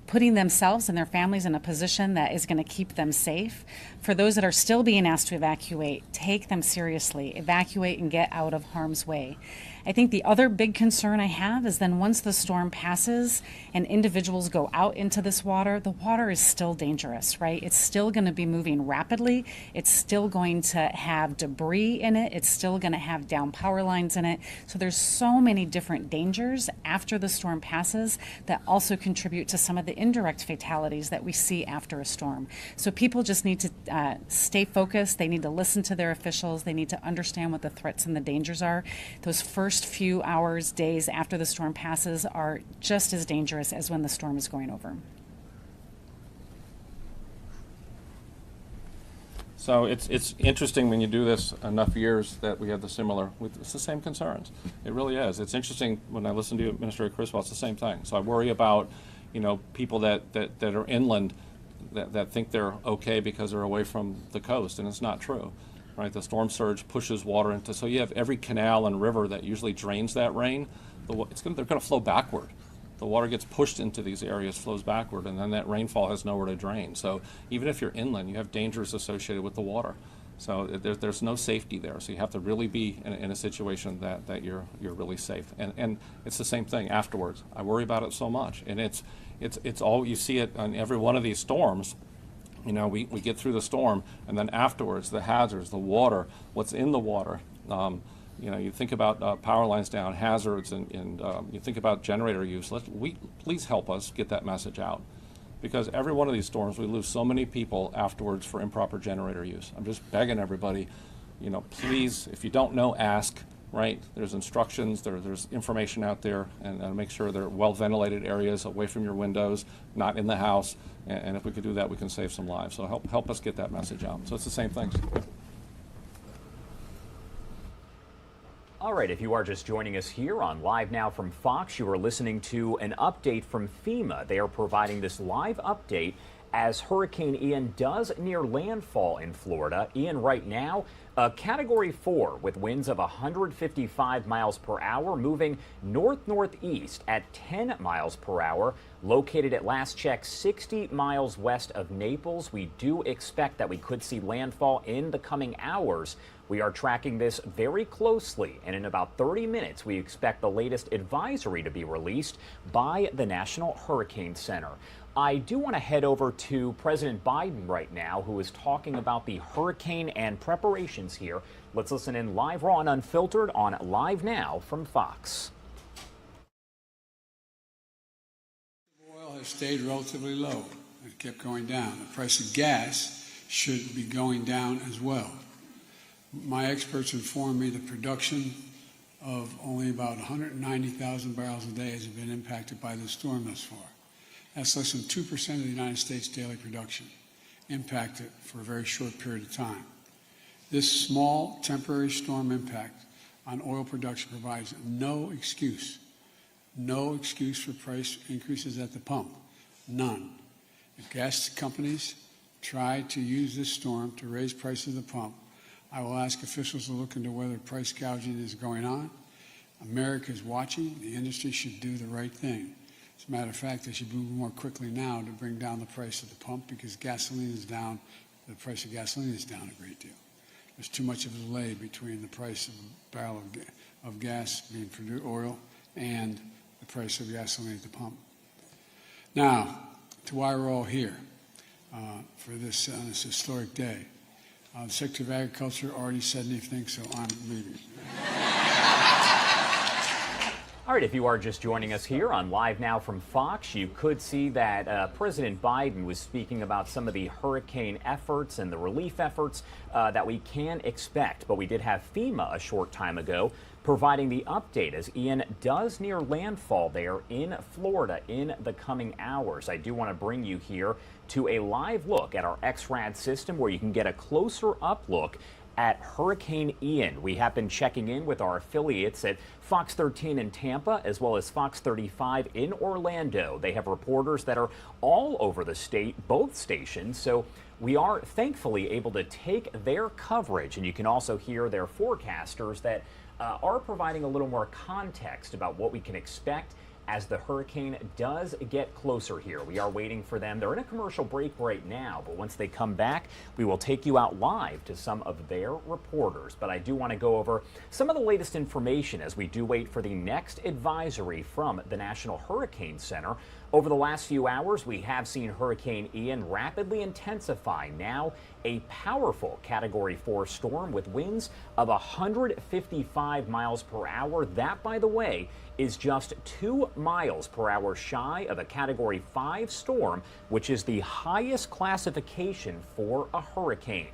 putting themselves and their families in a position that is going to keep them safe. For those that are still being asked to evacuate, take them seriously. Evacuate and get out of harm's way. I think the other big concern I have is then once the storm passes and individuals go out into this water, the water is still dangerous, right? It's still going to be moving rapidly. It's still going to have debris in it. It's still going to have down power lines in it. So there's so many different dangers after the storm passes that also contribute to some of the indirect fatalities that we see after a storm. So people just need to stay focused. They need to listen to their officials. They need to understand what the threats and the dangers are. Those first few hours, days after the storm passes are just as dangerous as when the storm is going over. So it's interesting when you do this enough years that we have it's the same concerns. It really is. It's interesting when I listen to Administrator Criswell, it's the same thing. So I worry about, people that are inland that think they're okay because they're away from the coast, and it's not true. Right, the storm surge pushes water into, so you have every canal and river that usually drains that rain, they're going to flow backward. The water gets pushed into these areas, flows backward, and then that rainfall has nowhere to drain. So even if you're inland, you have dangers associated with the water. So there's no safety there. So you have to really be in a situation that you're really safe. And it's the same thing afterwards. I worry about it so much, and it's all, you see it on every one of these storms. We get through the storm, and then afterwards, the hazards, the water, what's in the water. You think about power lines down, hazards, and you think about generator use. Please help us get that message out. Because every one of these storms, we lose so many people afterwards for improper generator use. I'm just begging everybody, please, if you don't know, ask. Right? There's instructions, there's information out there, and make sure they're well-ventilated areas away from your windows, not in the house. And if we could do that, we can save some lives. So help us get that message out. So it's the same thing. All right, if you are just joining us here on Live Now from Fox, you are listening to an update from FEMA. They are providing this live update as Hurricane Ian does near landfall in Florida. Ian, right now, a Category 4 with winds of 155 miles per hour, moving north-northeast at 10 miles per hour, located at last check 60 miles west of Naples. We do expect that we could see landfall in the coming hours. We are tracking this very closely, and in about 30 minutes, we expect the latest advisory to be released by the National Hurricane Center. I do want to head over to President Biden right now, who is talking about the hurricane and preparations here. Let's listen in live, raw, and unfiltered on Live Now from Fox. Oil has stayed relatively low. It kept going down. The price of gas should be going down as well. My experts informed me the production of only about 190,000 barrels a day has been impacted by this storm thus far. That's less than 2% of the United States daily production impacted for a very short period of time. This small temporary storm impact on oil production provides no excuse for price increases at the pump, none. If gas companies try to use this storm to raise prices at the pump, I will ask officials to look into whether price gouging is going on. America is watching. The industry should do the right thing. As a matter of fact, they should move more quickly now to bring down the price of the pump because gasoline is down. The price of gasoline is down a great deal. There's too much of a delay between the price of a barrel of gas being produced, oil, and the price of gasoline at the pump. Now, to why we're all here for this on this historic day. The Secretary of Agriculture already said anything, so I'm leaving. All right, if you are just joining us here on Live Now from Fox, you could see that President Biden was speaking about some of the hurricane efforts and the relief efforts that we can expect. But we did have FEMA a short time ago providing the update as Ian does near landfall there in Florida in the coming hours. I do want to bring you here to a live look at our XRAD system where you can get a closer up look at Hurricane Ian. We have been checking in with our affiliates at Fox 13 in Tampa as well as Fox 35 in Orlando. They have reporters that are all over the state, both stations, so we are thankfully able to take their coverage, and you can also hear their forecasters that are providing a little more context about what we can expect as the hurricane does get closer here. We are waiting for them. They're in a commercial break right now, but once they come back, we will take you out live to some of their reporters. But I do want to go over some of the latest information as we do wait for the next advisory from the National Hurricane Center. Over the last few hours, we have seen Hurricane Ian rapidly intensify, now a powerful Category 4 storm with winds of 155 miles per hour. That, by the way, is just 2 miles per hour shy of a Category 5 storm, which is the highest classification for a hurricane.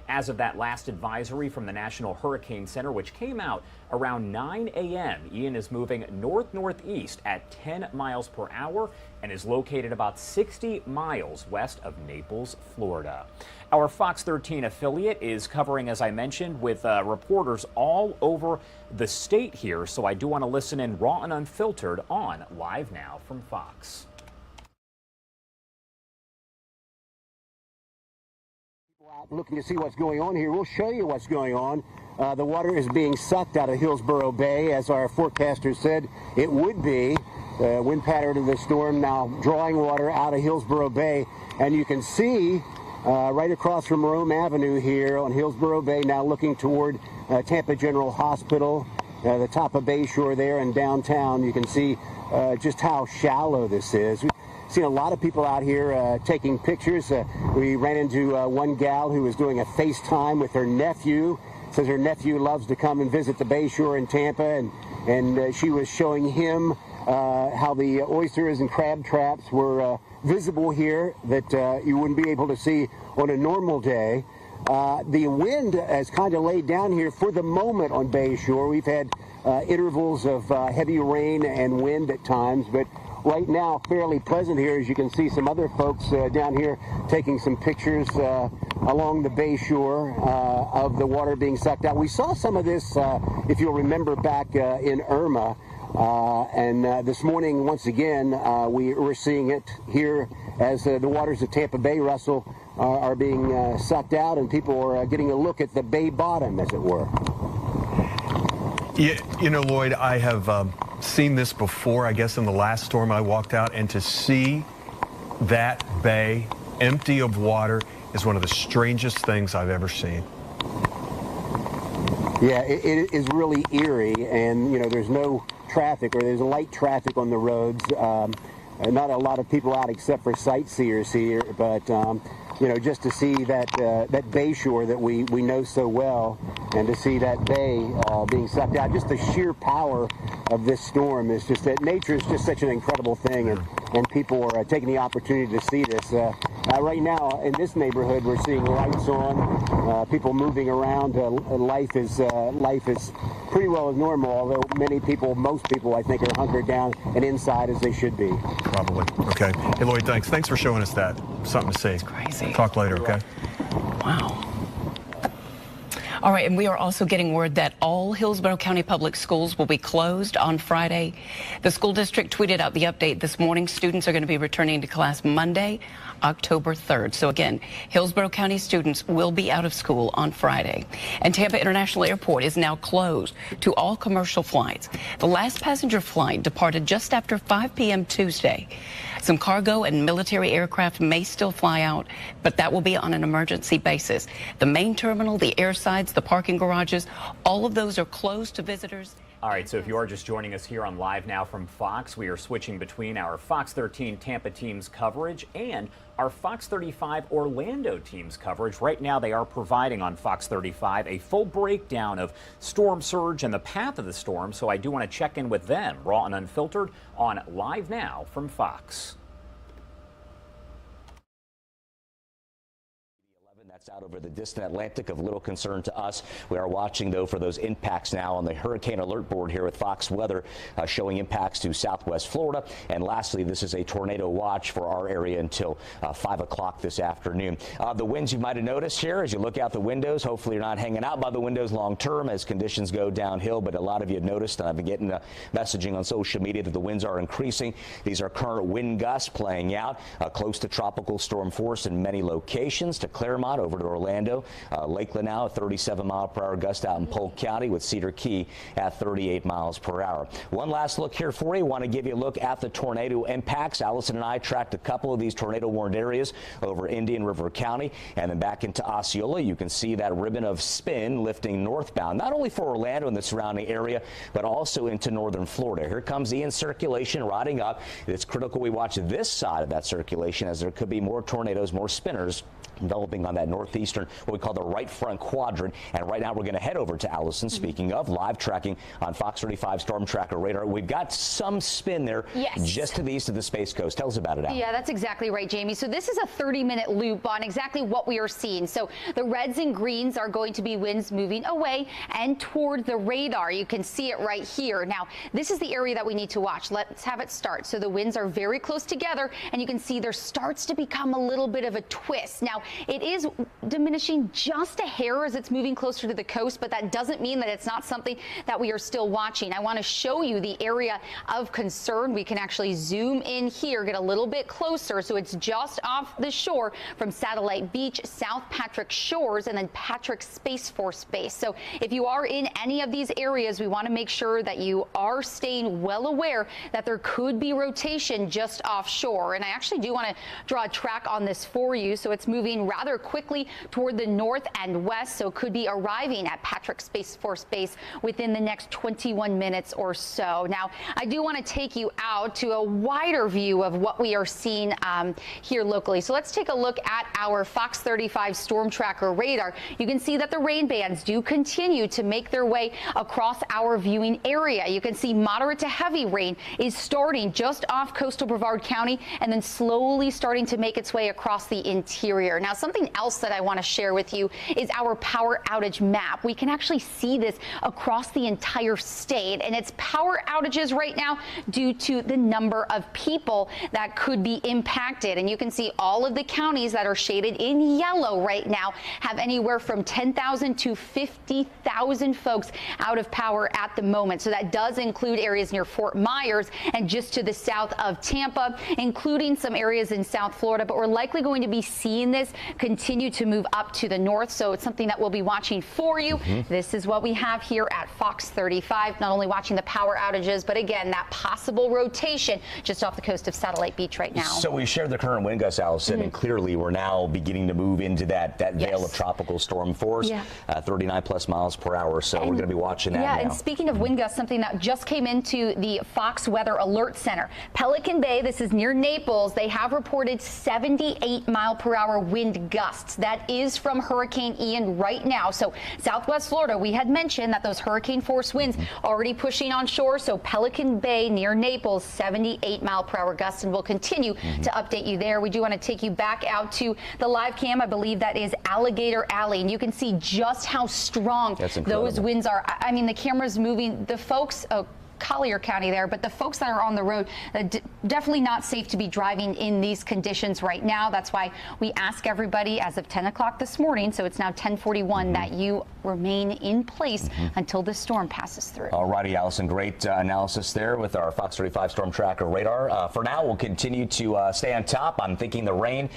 As of that last advisory from the National Hurricane Center, which came out around 9 a.m., Ian is moving north-northeast at 10 miles per hour and is located about 60 miles west of Naples, Florida. Our Fox 13 affiliate is covering, as I mentioned, with reporters all over the state here, so I do want to listen in raw and unfiltered on Live Now from Fox. Looking to see what's going on here. We'll show you what's going on. The water is being sucked out of Hillsborough Bay, as our forecaster said it would be. The wind pattern of the storm now drawing water out of Hillsborough Bay. And you can see right across from Rome Avenue here on Hillsborough Bay, now looking toward Tampa General Hospital, the top of Bayshore there in downtown. You can see just how shallow this is. Seen a lot of people out here taking pictures. We ran into one gal who was doing a FaceTime with her nephew. Says her nephew loves to come and visit the Bayshore in Tampa, and she was showing him how the oysters and crab traps were visible here that you wouldn't be able to see on a normal day. The wind has kind of laid down here for the moment on Bayshore. We've had intervals of heavy rain and wind at times, but right now fairly pleasant here, as you can see some other folks down here taking some pictures along the Bayshore of the water being sucked out. We saw some of this, if you'll remember, back in Irma, and this morning once again we're seeing it here as the waters of Tampa Bay, Russell, are being sucked out, and people are getting a look at the bay bottom, as it were. Yeah, you know, Lloyd, I have seen this before, I guess in the last storm I walked out, and to see that bay empty of water is one of the strangest things I've ever seen. Yeah, it is really eerie, and you know, there's no traffic, or there's light traffic on the roads. not a lot of people out except for sightseers here, but you know, just to see that that bay shore that we know so well, and to see that bay being sucked out, just the sheer power of this storm is just that nature is just such an incredible thing, and people are taking the opportunity to see this. Right now in this neighborhood, we're seeing lights on, people moving around. Life is pretty well normal, although most people, I think, are hunkered down and inside as they should be. Probably. Okay. Hey, Lloyd, thanks. Thanks for showing us that. Something to see. It's crazy. Talk later, okay? Wow. All right, and we are also getting word that all Hillsborough County Public Schools will be closed on Friday. The school district tweeted out the update this morning. Students are going to be returning to class Monday, October 3rd. So again, Hillsborough County students will be out of school on Friday. And Tampa International Airport is now closed to all commercial flights. The last passenger flight departed just after 5 p.m. Tuesday. Some cargo and military aircraft may still fly out, but that will be on an emergency basis. The main terminal, the airsides, the parking garages, all of those are closed to visitors. All right, so if you are just joining us here on Live Now from Fox, we are switching between our Fox 13 Tampa team's coverage and our Fox 35 Orlando team's coverage. Right now, they are providing on Fox 35 a full breakdown of storm surge and the path of the storm, so I do want to check in with them, raw and unfiltered, on Live Now from Fox. That's out over the distant Atlantic, of little concern to us. We are watching, though, for those impacts now on the hurricane alert board here with Fox Weather, showing impacts to southwest Florida. And lastly, this is a tornado watch for our area until 5 o'clock this afternoon. The winds you might have noticed here as you look out the windows. Hopefully you're not hanging out by the windows long term as conditions go downhill, but a lot of you have noticed, and I've been getting messaging on social media, that the winds are increasing. These are current wind gusts playing out close to tropical storm force in many locations, to Claremont, over to Orlando. Lakeland now, a 37-mile-per-hour gust out in Polk County, with Cedar Key at 38 miles per hour. One last look here for you. Want to give you a look at the tornado impacts. Allison and I tracked a couple of these tornado-warned areas over Indian River County, and then back into Osceola. You can see that ribbon of spin lifting northbound, not only for Orlando and the surrounding area, but also into northern Florida. Here comes Ian circulation riding up. It's critical we watch this side of that circulation, as there could be more tornadoes, more spinners developing on that northeastern, what we call the right front quadrant. And right now we're going to head over to Allison. Speaking of live tracking on Fox 35 Storm Tracker radar, we've got some spin there just to the east of the Space Coast. Tell us about it, Al. Yeah, that's exactly right, Jamie. So this is a 30-minute loop on exactly what we are seeing. So the reds and greens are going to be winds moving away and toward the radar. You can see it right here. Now, this is the area that we need to watch. Let's have it start. So the winds are very close together, and you can see there starts to become a little bit of a twist. Now, it is diminishing just a hair as it's moving closer to the coast, but that doesn't mean that it's not something that we are still watching. I want to show you the area of concern. We can actually zoom in here, get a little bit closer. So it's just off the shore from Satellite Beach, South Patrick Shores, and then Patrick Space Force Base. So if you are in any of these areas, we want to make sure that you are staying well aware that there could be rotation just offshore. And I actually do want to draw a track on this for you. So it's moving rather quickly toward the north and west, so could be arriving at Patrick Space Force Base within the next 21 minutes or so. Now, I do want to take you out to a wider view of what we are seeing here locally. So let's take a look at our Fox 35 Storm Tracker radar. You can see that the rain bands do continue to make their way across our viewing area. You can see moderate to heavy rain is starting just off coastal Brevard County and then slowly starting to make its way across the interior. Now, something else that I want to share with you is our power outage map. We can actually see this across the entire state, and it's power outages right now due to the number of people that could be impacted. And you can see all of the counties that are shaded in yellow right now have anywhere from 10,000 to 50,000 folks out of power at the moment. So that does include areas near Fort Myers and just to the south of Tampa, including some areas in South Florida, but we're likely going to be seeing this continue continue to move up to the north, so it's something that we'll be watching for you. This is what we have here at Fox 35, not only watching the power outages, but again, that possible rotation just off the coast of Satellite Beach right now. So we shared the current wind gusts, Allison, and clearly we're now beginning to move into that veil of tropical storm force, 39 plus miles per hour. So we're going to be watching that now. And speaking of wind gusts, something that just came into the Fox Weather Alert Center. Pelican Bay, this is near Naples, they have reported 78 mile per hour wind gusts. That is from Hurricane Ian right now. So Southwest Florida, we had mentioned that those hurricane force winds already pushing on shore. So Pelican Bay near Naples, 78 mile per hour gusts, and we'll continue to update you there. We do want to take you back out to the live cam. I believe that is Alligator Alley, and you can see just how strong those winds are. I mean, the camera's moving. The folks, Collier County there, but the folks that are on the road, definitely not safe to be driving in these conditions right now. That's why we ask everybody as of 10 o'clock this morning, so it's now 10:41, that you remain in place until this storm passes through. All righty, Allison, great analysis there with our Fox 35 Storm Tracker radar. For now, we'll continue to stay on top. I'm thinking the rain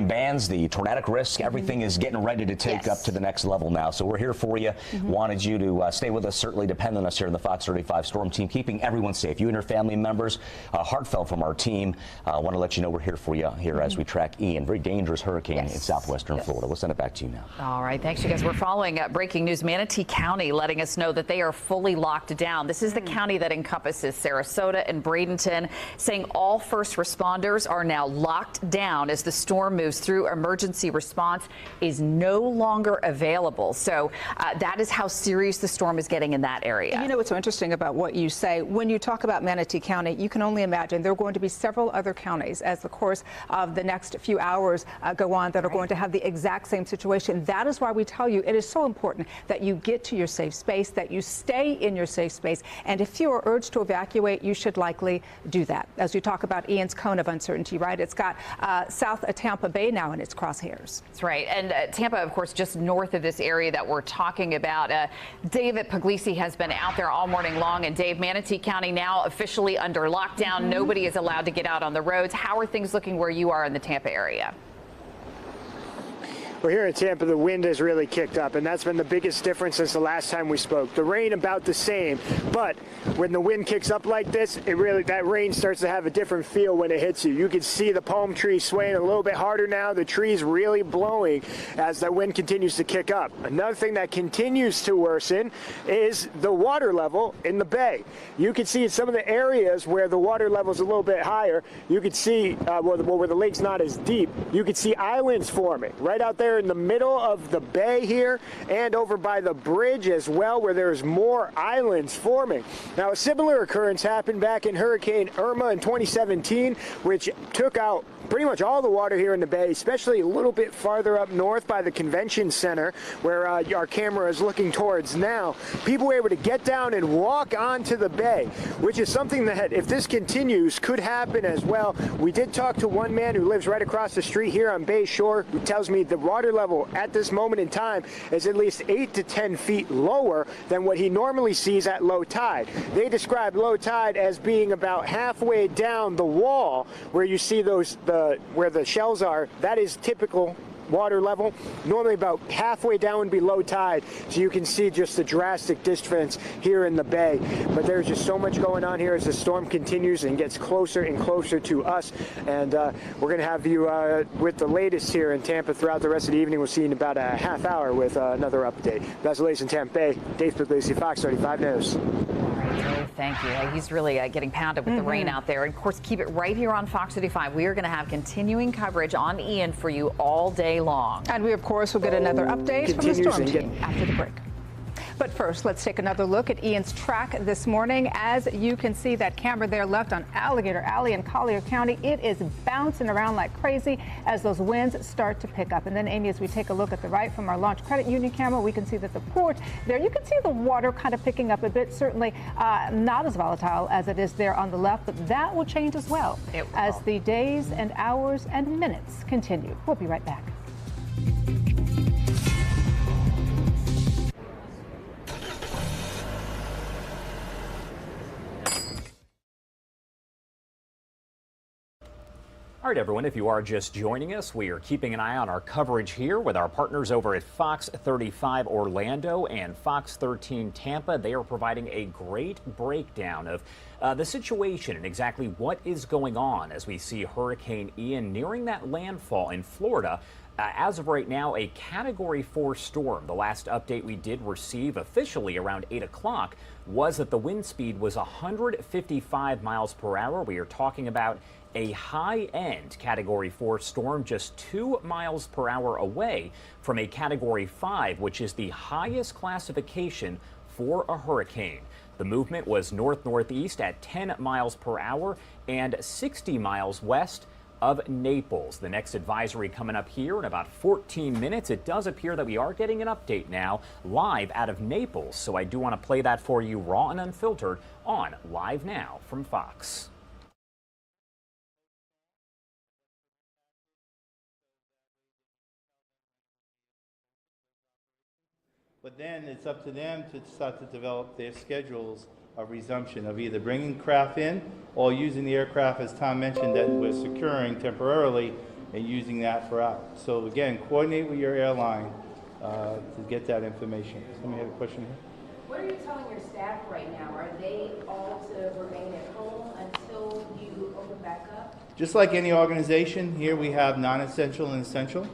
bands, the tornadic risk, everything is getting ready to take up to the next level now. So we're here for you. Wanted you to stay with us, certainly depend on us here in the Fox 35 Storm Team, keeping everyone safe, you and your family members. Heartfelt from our team. I want to let you know we're here for you here as we track Ian, very dangerous hurricane in southwestern Florida. We'll send it back to you now. All right, thanks, you guys. We're following breaking news. Manatee County letting us know that they are fully locked down. This is the county that encompasses Sarasota and Bradenton, saying all first responders are now locked down as the storm moves through. Emergency response is no longer available. So that is how serious the storm is getting in that area. You know what's so interesting about what you say? When you talk about Manatee County, you can only imagine there are going to be several other counties as the course of the next few hours go on that are going to have the exact same situation. That is why we tell you it is so important that you get to your safe space, that you stay in your safe space, and if you are urged to evacuate, you should likely do that. As we talk about Ian's cone of uncertainty, right? It's got south of Tampa Bay now in its crosshairs. That's right. And Tampa, of course, just north of this area that we're talking about. David Puglisi has been out there all morning long. And Dave, Manatee County now officially under lockdown. Nobody is allowed to get out on the roads. How are things looking where you are in the Tampa area? Well, here in Tampa, the wind has really kicked up, and that's been the biggest difference since the last time we spoke. The rain about the same, but when the wind kicks up like this, that rain starts to have a different feel when it hits you. You can see the palm trees swaying a little bit harder now. The trees really blowing as that wind continues to kick up. Another thing that continues to worsen is the water level in the bay. You can see in some of the areas where the water level is a little bit higher, you can see where the lake's not as deep, you can see islands forming right out there in the middle of the bay here and over by the bridge as well, where there's more islands forming. Now, a similar occurrence happened back in Hurricane Irma in 2017, which took out pretty much all the water here in the bay, especially a little bit farther up north by the convention center where our camera is looking towards now. People were able to get down and walk onto the bay, which is something that, if this continues, could happen as well. We did talk to one man who lives right across the street here on Bay Shore, who tells me the water level at this moment in time is at least 8 to 10 feet lower than what he normally sees at low tide. They describe low tide as being about halfway down the wall where you see where the shells are. That is typical water level. Normally about halfway down would be low tide, so you can see just the drastic difference here in the bay. But there's just so much going on here as the storm continues and gets closer and closer to us. And we're going to have you with the latest here in Tampa throughout the rest of the evening. We'll see you in about a half hour with another update. That's the latest in Tampa Bay. Dave Puglisi, Fox 35 News. Thank you. He's really getting pounded with the rain out there. And of course, keep it right here on Fox 35. We are going to have continuing coverage on Ian for you all day long. And we, of course, will get another update from the storm team after the break. But first, let's take another look at Ian's track this morning. As you can see, that camera there left on Alligator Alley in Collier County, it is bouncing around like crazy as those winds start to pick up. And then, Amy, as we take a look at the right from our Launch Credit Union camera, we can see that the port there, you can see the water kind of picking up a bit. Certainly not as volatile as it is there on the left, but that will change as well as the days and hours and minutes continue. We'll be right back. All right, everyone, if you are just joining us, we are keeping an eye on our coverage here with our partners over at Fox 35 Orlando and Fox 13 Tampa. They are providing a great breakdown of the situation and exactly what is going on as we see Hurricane Ian nearing that landfall in Florida. As of right now, a Category 4 storm. The last update we did receive officially around 8 o'clock was that the wind speed was 155 miles per hour. We are talking about a high-end Category 4 storm just 2 miles per hour away from a Category 5, which is the highest classification for a hurricane. The movement was north-northeast at 10 miles per hour and 60 miles west of Naples. The next advisory coming up here in about 14 minutes. It does appear that we are getting an update now live out of Naples, so I do want to play that for you raw and unfiltered on Live Now from Fox. But then it's up to them to start to develop their schedules of resumption of either bringing craft in or using the aircraft, as Tom mentioned, that we're securing temporarily and using that for out. So again, coordinate with your airline to get that information. Somebody had a question here? What are you telling your staff right now? Are they all to remain at home until you open back up? Just like any organization, here we have non-essential and essential.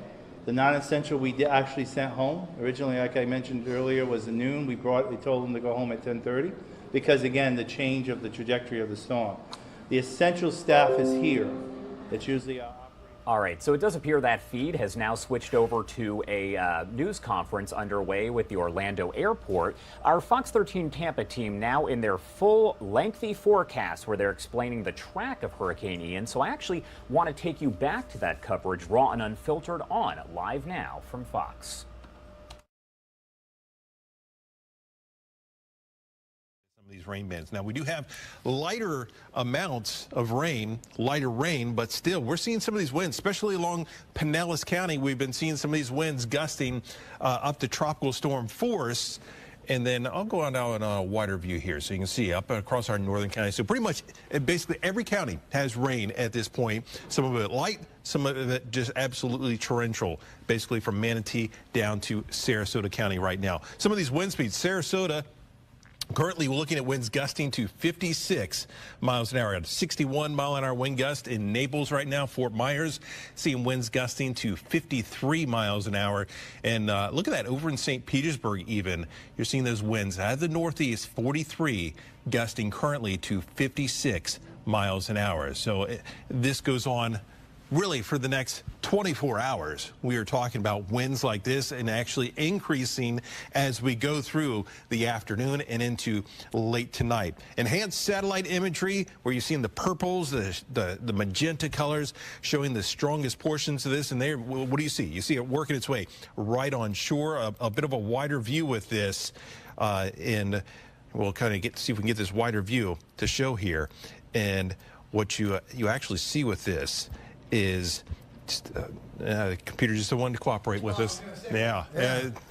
The non-essential we actually sent home. Originally, like I mentioned earlier, was at noon. We told them to go home at 10:30 because, again, the change of the trajectory of the storm. The essential staff is here. It's usually All right, so it does appear that feed has now switched over to a news conference underway with the Orlando airport. Our Fox 13 Tampa team now in their full lengthy forecast where they're explaining the track of Hurricane Ian. So I actually want to take you back to that coverage raw and unfiltered on Live Now from Fox. These rain bands. Now we do have lighter amounts of rain, lighter rain, but still we're seeing some of these winds, especially along Pinellas County. We've been seeing some of these winds gusting up to tropical storm force. And then I'll go on now on a wider view here so you can see up across our northern county. So pretty much basically every county has rain at this point. Some of it light, some of it just absolutely torrential, basically from Manatee down to Sarasota County right now. Some of these wind speeds, Sarasota, currently, we're looking at winds gusting to 56 miles an hour. Got a 61 mile an hour wind gust in Naples right now. Fort Myers seeing winds gusting to 53 miles an hour. And look at that over in St. Petersburg even. You're seeing those winds out of the northeast, 43, gusting currently to 56 miles an hour. So this goes on really for the next 24 hours. We are talking about winds like this and actually increasing as we go through the afternoon and into late tonight. Enhanced satellite imagery where you're seeing the purples, the magenta colors showing the strongest portions of this. And there, what do you see? You see it working its way right on shore. A bit of a wider view with this. And we'll kind of see if we can get this wider view to show here. And what you actually see with this is just, the computer just wanted to cooperate with us. Yeah,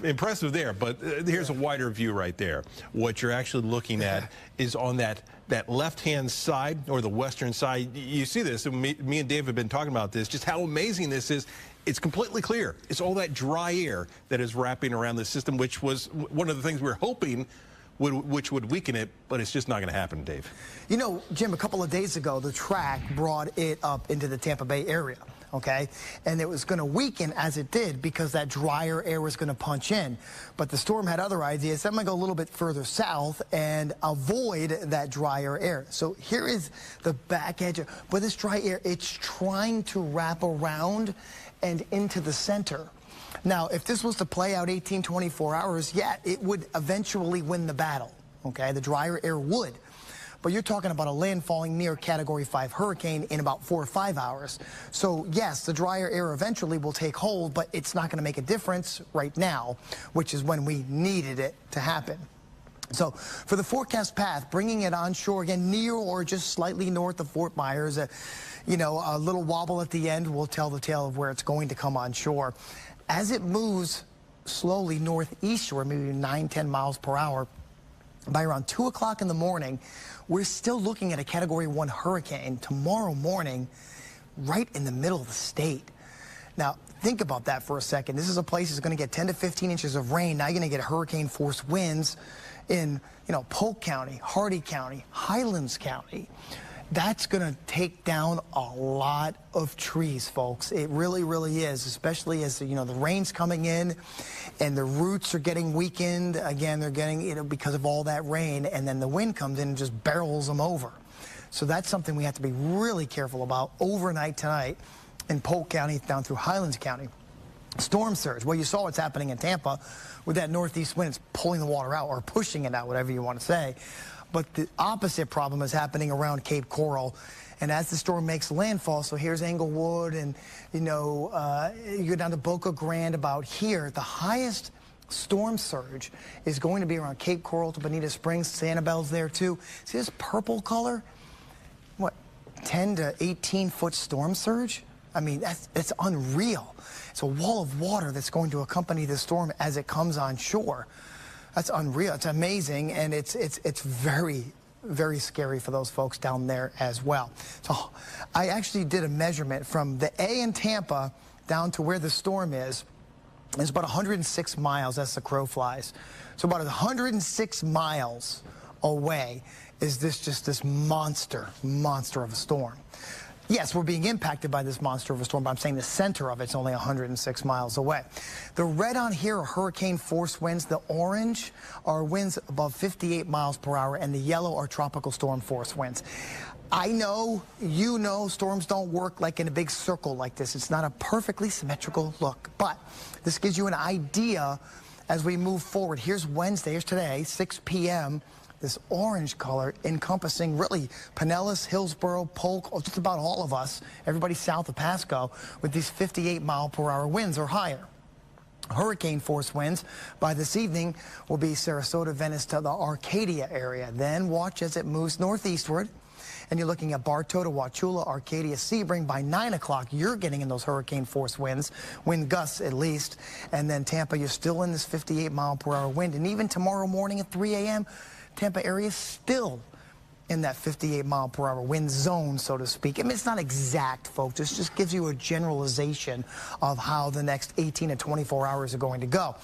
impressive there, but here's a wider view right there. What you're actually looking at is on that left-hand side or the western side. You see this, and me and Dave have been talking about this, just how amazing this is. It's completely clear. It's all that dry air that is wrapping around the system, which was one of the things we were hoping which would weaken it, but it's just not going to happen, Dave. You know, Jim, a couple of days ago, the track brought it up into the Tampa Bay area, okay? And it was going to weaken as it did because that drier air was going to punch in. But the storm had other ideas. I'm going to go a little bit further south and avoid that drier air. So here is the back edge. But this dry air, it's trying to wrap around and into the center. Now, if this was to play out 18, 24 hours, yeah, it would eventually win the battle, okay? The drier air would. But you're talking about a landfalling near Category 5 hurricane in about 4 or 5 hours. So, yes, the drier air eventually will take hold, but it's not going to make a difference right now, which is when we needed it to happen. So for the forecast path, bringing it onshore again near or just slightly north of Fort Myers, you know, a little wobble at the end will tell the tale of where it's going to come onshore. As it moves slowly northeastward, maybe 9-10 miles per hour, by around 2 o'clock in the morning, we're still looking at a Category 1 hurricane tomorrow morning, right in the middle of the state. Now, think about that for a second. This is a place that's going to get 10 to 15 inches of rain. Now you're going to get hurricane force winds in, Polk County, Hardee County, Highlands County. That's going to take down a lot of trees, folks. It really, really is, especially as, the rain's coming in and the roots are getting weakened. Again, they're getting, because of all that rain, and then the wind comes in and just barrels them over. So that's something we have to be really careful about overnight tonight in Polk County down through Highlands County. Storm surge. Well, you saw what's happening in Tampa with that northeast wind. It's pulling the water out or pushing it out, whatever you want to say. But the opposite problem is happening around Cape Coral. And as the storm makes landfall, so here's Englewood and, you go down to Boca Grande about here, the highest storm surge is going to be around Cape Coral to Bonita Springs. Sanibel's there too. See this purple color? What, 10 to 18 foot storm surge? I mean, it's unreal. It's a wall of water that's going to accompany the storm as it comes on shore. That's unreal. It's amazing, and it's very, very scary for those folks down there as well. So I actually did a measurement from the A in Tampa down to where the storm is. It's about 106 miles as the crow flies. So about 106 miles away is this monster of a storm. Yes, we're being impacted by this monster of a storm, but I'm saying the center of it's only 106 miles away. The red on here are hurricane force winds. The orange are winds above 58 miles per hour, and the yellow are tropical storm force winds. I know, storms don't work like in a big circle like this. It's not a perfectly symmetrical look, but this gives you an idea as we move forward. Here's Wednesday, here's today, 6 p.m., this orange color encompassing really Pinellas, Hillsborough, Polk, just about all of us, everybody south of Pasco, with these 58 mile per hour winds or higher. Hurricane force winds by this evening will be Sarasota, Venice to the Arcadia area. Then watch as it moves northeastward. And you're looking at Bartow to Wauchula, Arcadia, Sebring. By 9 o'clock, you're getting in those hurricane force winds, wind gusts at least. And then Tampa, you're still in this 58 mile per hour wind. And even tomorrow morning at 3 a.m., Tampa area is still in that 58 mile per hour wind zone, so to speak. I mean, it's not exact, folks. This just gives you a generalization of how the next 18 to 24 hours are going to go.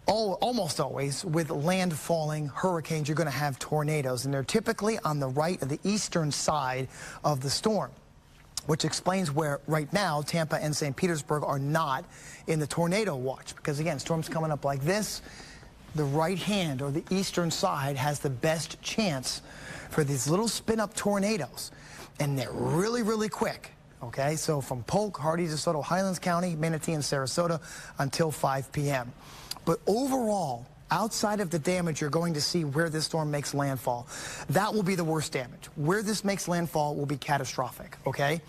Almost always, with landfalling hurricanes, you're going to have tornadoes, and they're typically on the right of the eastern side of the storm, which explains where right now Tampa and St. Petersburg are not in the tornado watch. Because again, storms coming up like this, the right hand or the eastern side has the best chance for these little spin-up tornadoes, and they're really, really quick. Okay, so from Polk, Hardee, DeSoto, Highlands County, Manatee, and Sarasota until 5 p.m. But overall, outside of the damage you're going to see where this storm makes landfall, that will be the worst damage. Where this makes landfall will be catastrophic, okay?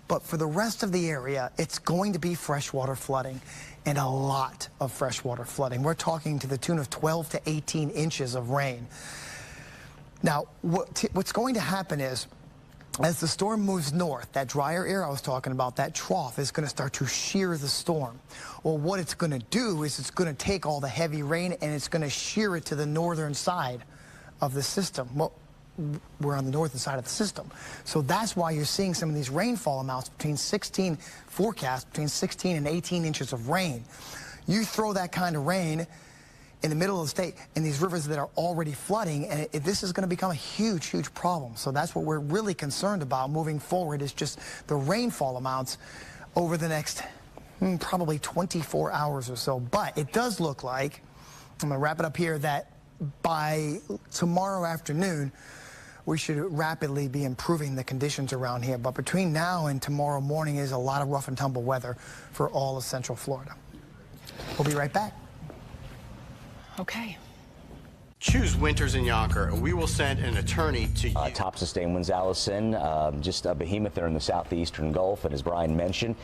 But for the rest of the area, it's going to be freshwater flooding, and a lot of freshwater flooding. We're talking to the tune of 12 to 18 inches of rain. Now, what's going to happen is, as the storm moves north, that drier air I was talking about, that trough is going to start to shear the storm. Well, what it's going to do is it's going to take all the heavy rain and it's going to shear it to the northern side of the system. Well, we're on the northern side of the system. So that's why you're seeing some of these rainfall amounts between 16 and 18 inches of rain. You throw that kind of rain in the middle of the state in these rivers that are already flooding, and this is going to become a huge, huge problem. So that's what we're really concerned about moving forward, is just the rainfall amounts over the next probably 24 hours or so. But it does look like, I'm going to wrap it up here, that by tomorrow afternoon, we should rapidly be improving the conditions around here. But between now and tomorrow morning is a lot of rough and tumble weather for all of Central Florida. We'll be right back. Okay. Choose Winters and Yonker, and we will send an attorney to you. Top sustained winds, Allison, just a behemoth there in the southeastern Gulf. And as Brian mentioned,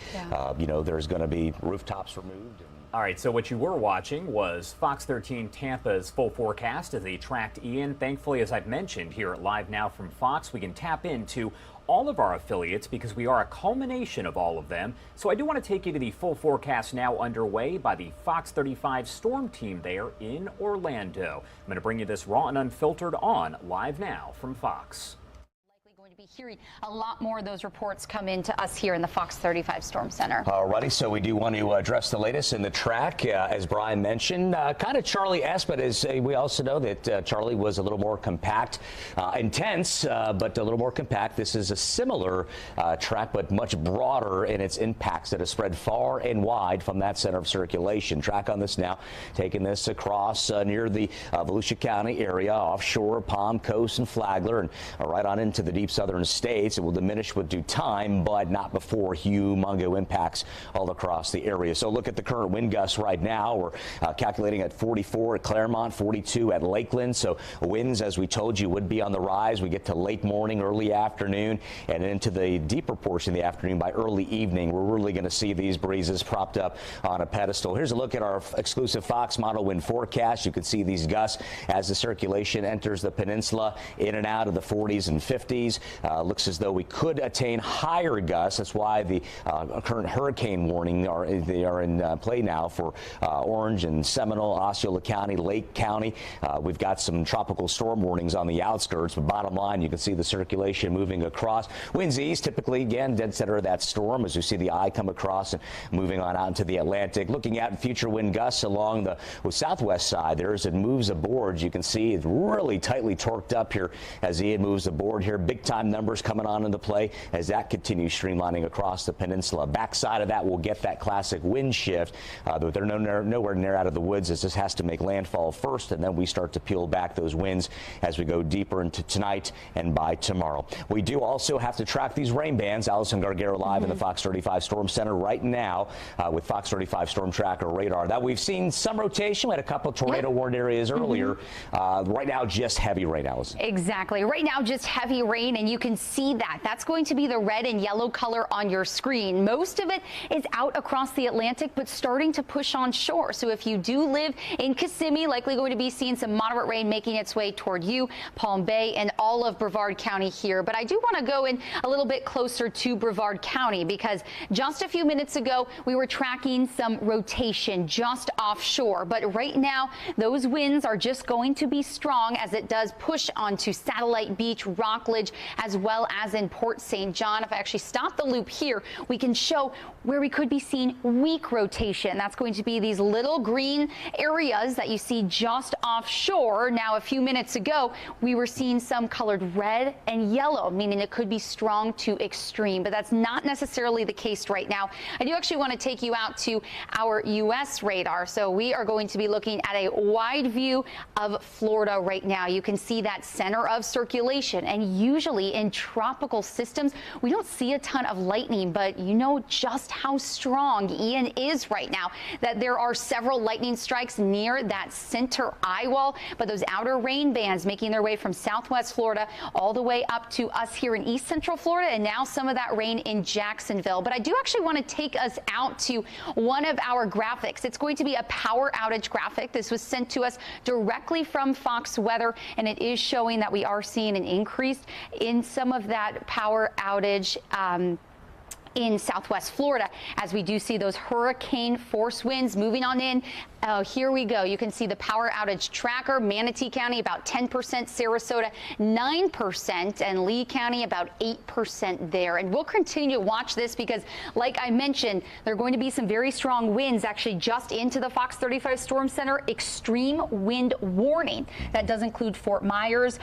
there's going to be rooftops removed. All right, so what you were watching was Fox 13 Tampa's full forecast as they tracked Ian. Thankfully, as I've mentioned here at Live Now from Fox, we can tap into all of our affiliates because we are a culmination of all of them. So I do want to take you to the full forecast now underway by the Fox 35 storm team there in Orlando. I'm going to bring you this raw and unfiltered on Live Now from Fox. Likely going to be be hearing a lot more of those reports come in to us here in the Fox 35 Storm Center. Alrighty, so we do want to address the latest in the track, as Brian mentioned, kind of Charlie-esque, but as we also know that Charlie was a little more compact, intense, but a little more compact. This is a similar track, but much broader in its impacts that have spread far and wide from that center of circulation. Track on this now, taking this across near the Volusia County area, offshore, Palm Coast and Flagler, and right on into the deep southern states. It will diminish with due time, but not before humongous impacts all across the area. So look at the current wind gusts right now. We're calculating at 44 at Claremont, 42 at Lakeland. So winds, as we told you, would be on the rise. We get to late morning, early afternoon, and into the deeper portion of the afternoon by early evening. We're really going to see these breezes propped up on a pedestal. Here's a look at our exclusive Fox model wind forecast. You can see these gusts as the circulation enters the peninsula in and out of the 40s and 50s. Looks as though we could attain higher gusts. That's why the current hurricane warning are in play now for Orange and Seminole, Osceola County, Lake County. We've got some tropical storm warnings on the outskirts, but bottom line, you can see the circulation moving across. Winds east, typically, again, dead center of that storm as you see the eye come across and moving on out into the Atlantic. Looking at future wind gusts along the southwest side there as it moves aboard. You can see it's really tightly torqued up here as Ian moves aboard here. Big time numbers coming on into play as that continues streamlining across the peninsula. Backside of that, we'll get that classic wind shift, but they're nowhere near out of the woods as this has to make landfall first, and then we start to peel back those winds as we go deeper into tonight and by tomorrow. We do also have to track these rain bands. Allison Gargaro live in the Fox 35 Storm Center right now with Fox 35 Storm Tracker radar. That we've seen some rotation. We had a couple of tornado warned areas earlier. Right now, just heavy rain, Allison. Exactly. Right now, just heavy rain, and you can see that. That's going to be the red and yellow color on your screen. Most of it is out across the Atlantic, but starting to push on shore. So if you do live in Kissimmee, likely going to be seeing some moderate rain making its way toward you, Palm Bay, and all of Brevard County here. But I do want to go in a little bit closer to Brevard County because just a few minutes ago, we were tracking some rotation just offshore. But right now, those winds are just going to be strong as it does push onto Satellite Beach, Rockledge, as well as in Port St. John. If I actually stop the loop here, we can show where we could be seeing weak rotation. That's going to be these little green areas that you see just offshore. Now, a few minutes ago, we were seeing some colored red and yellow, meaning it could be strong to extreme, but that's not necessarily the case right now. I do actually want to take you out to our U.S. radar. So we are going to be looking at a wide view of Florida right now. You can see that center of circulation, and usually in tropical systems, we don't see a ton of lightning, but you know just how strong Ian is right now, that there are several lightning strikes near that center eye wall, but those outer rain bands making their way from southwest Florida all the way up to us here in east central Florida, and now some of that rain in Jacksonville. But I do actually want to take us out to one of our graphics. It's going to be a power outage graphic. This was sent to us directly from Fox Weather, and it is showing that we are seeing an increase in some of that power outage in southwest Florida as we do see those hurricane force winds moving on in. Here we go. You can see the power outage tracker. Manatee County about 10%, Sarasota 9%, and Lee County about 8% there. And we'll continue to watch this because, like I mentioned, there are going to be some very strong winds actually just into the Fox 35 Storm Center. Extreme wind warning. That does include Fort Myers,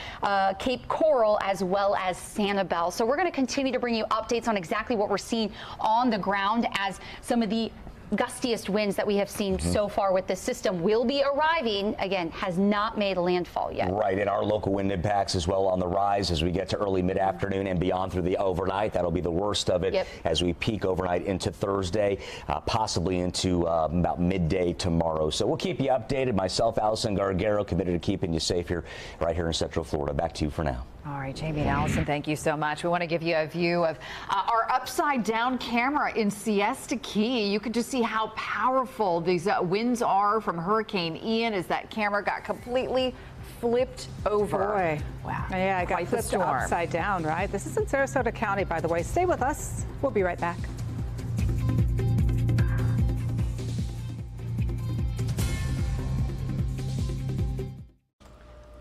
Cape Coral, as well as Sanibel. So we're going to continue to bring you updates on exactly what we're seeing on the ground as some of the gustiest winds that we have seen so far with this system will be arriving. Again, has not made landfall yet. Right, and our local wind impacts as well on the rise as we get to early mid-afternoon and beyond through the overnight. That'll be the worst of it as we peak overnight into Thursday, possibly into about midday tomorrow. So we'll keep you updated. Myself, Allison Gargaro, committed to keeping you safe here, right here in Central Florida. Back to you for now. All right, Jamie and Allison, thank you so much. We want to give you a view of our upside down camera in Siesta Key. You can just see how powerful these winds are from Hurricane Ian as that camera got completely flipped over. Boy. Wow. Yeah, I got flipped upside down, right? This is in Sarasota County, by the way. Stay with us. We'll be right back.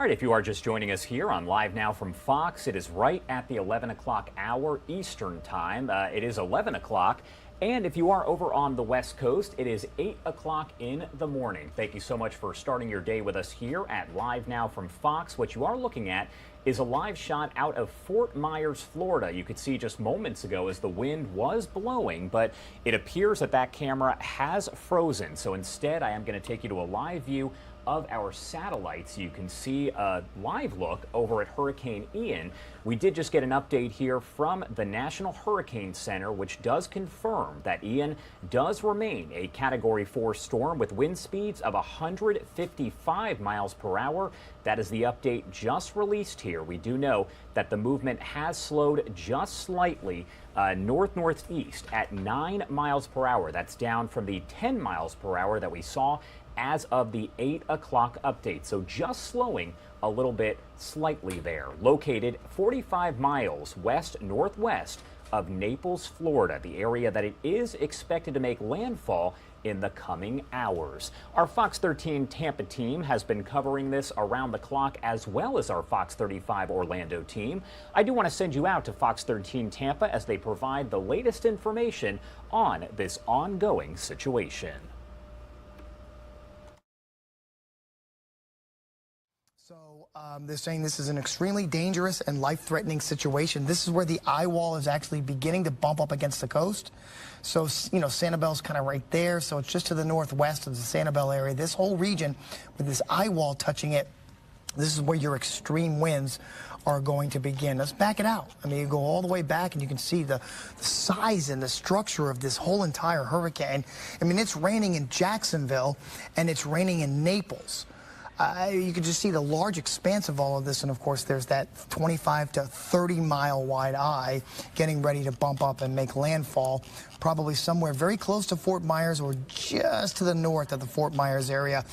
All right, if you are just joining us here on Live Now from Fox, it is right at the 11 o'clock hour Eastern time. It is 11 o'clock. And if you are over on the West Coast, it is 8 o'clock in the morning. Thank you so much for starting your day with us here at Live Now from Fox. What you are looking at is a live shot out of Fort Myers, Florida. You could see just moments ago as the wind was blowing, but it appears that that camera has frozen. So instead, I am going to take you to a live view of our satellites. You can see a live look over at Hurricane Ian. We did just get an update here from the National Hurricane Center, which does confirm that Ian does remain a Category 4 storm with wind speeds of 155 miles per hour. That is the update just released here. We do know that the movement has slowed just slightly north-northeast at 9 miles per hour. That's down from the 10 miles per hour that we saw as of the 8 o'clock update. So just slowing a little bit slightly there. Located 45 miles west-northwest of Naples, Florida, the area that it is expected to make landfall in the coming hours. Our Fox 13 Tampa team has been covering this around the clock, as well as our Fox 35 Orlando team. I do want to send you out to Fox 13 Tampa as they provide the latest information on this ongoing situation. They're saying this is an extremely dangerous and life-threatening situation. This is where the eye wall is actually beginning to bump up against the coast. So, you know, Sanibel's kind of right there. So it's just to the northwest of the Sanibel area. This whole region with this eye wall touching it, this is where your extreme winds are going to begin. Let's back it out. I mean, you go all the way back and you can see the size and the structure of this whole entire hurricane. I mean, it's raining in Jacksonville and it's raining in Naples. You can just see the large expanse of all of this, and of course there's that 25 to 30 mile wide eye getting ready to bump up and make landfall, probably somewhere very close to Fort Myers or just to the north of the Fort Myers area.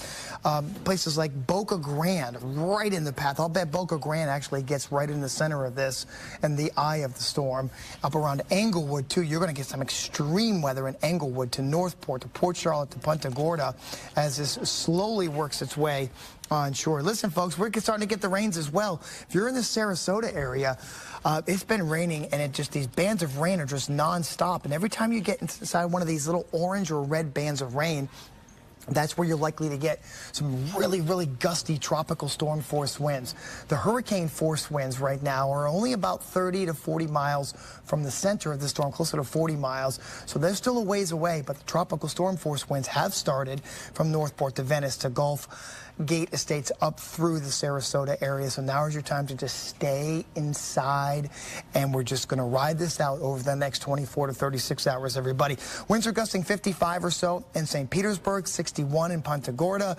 Places like Boca Grande, right in the path. I'll bet Boca Grande actually gets right in the center of this and the eye of the storm. Up around Englewood, too, you're going to get some extreme weather in Englewood to Northport, to Port Charlotte, to Punta Gorda, as this slowly works its way on shore. Listen, folks, we're starting to get the rains as well. If you're in the Sarasota area, it's been raining, and these bands of rain are just nonstop. And every time you get inside one of these little orange or red bands of rain, that's where you're likely to get some really, really gusty tropical storm force winds. The hurricane force winds right now are only about 30 to 40 miles from the center of the storm, closer to 40 miles. So they're still a ways away, but the tropical storm force winds have started from Northport to Venice to Gulf Gate Estates up through the Sarasota area. So now is your time to just stay inside, and we're just going to ride this out over the next 24 to 36 hours, everybody. Winds are gusting 55 or so in St. Petersburg, 61 in Punta Gorda.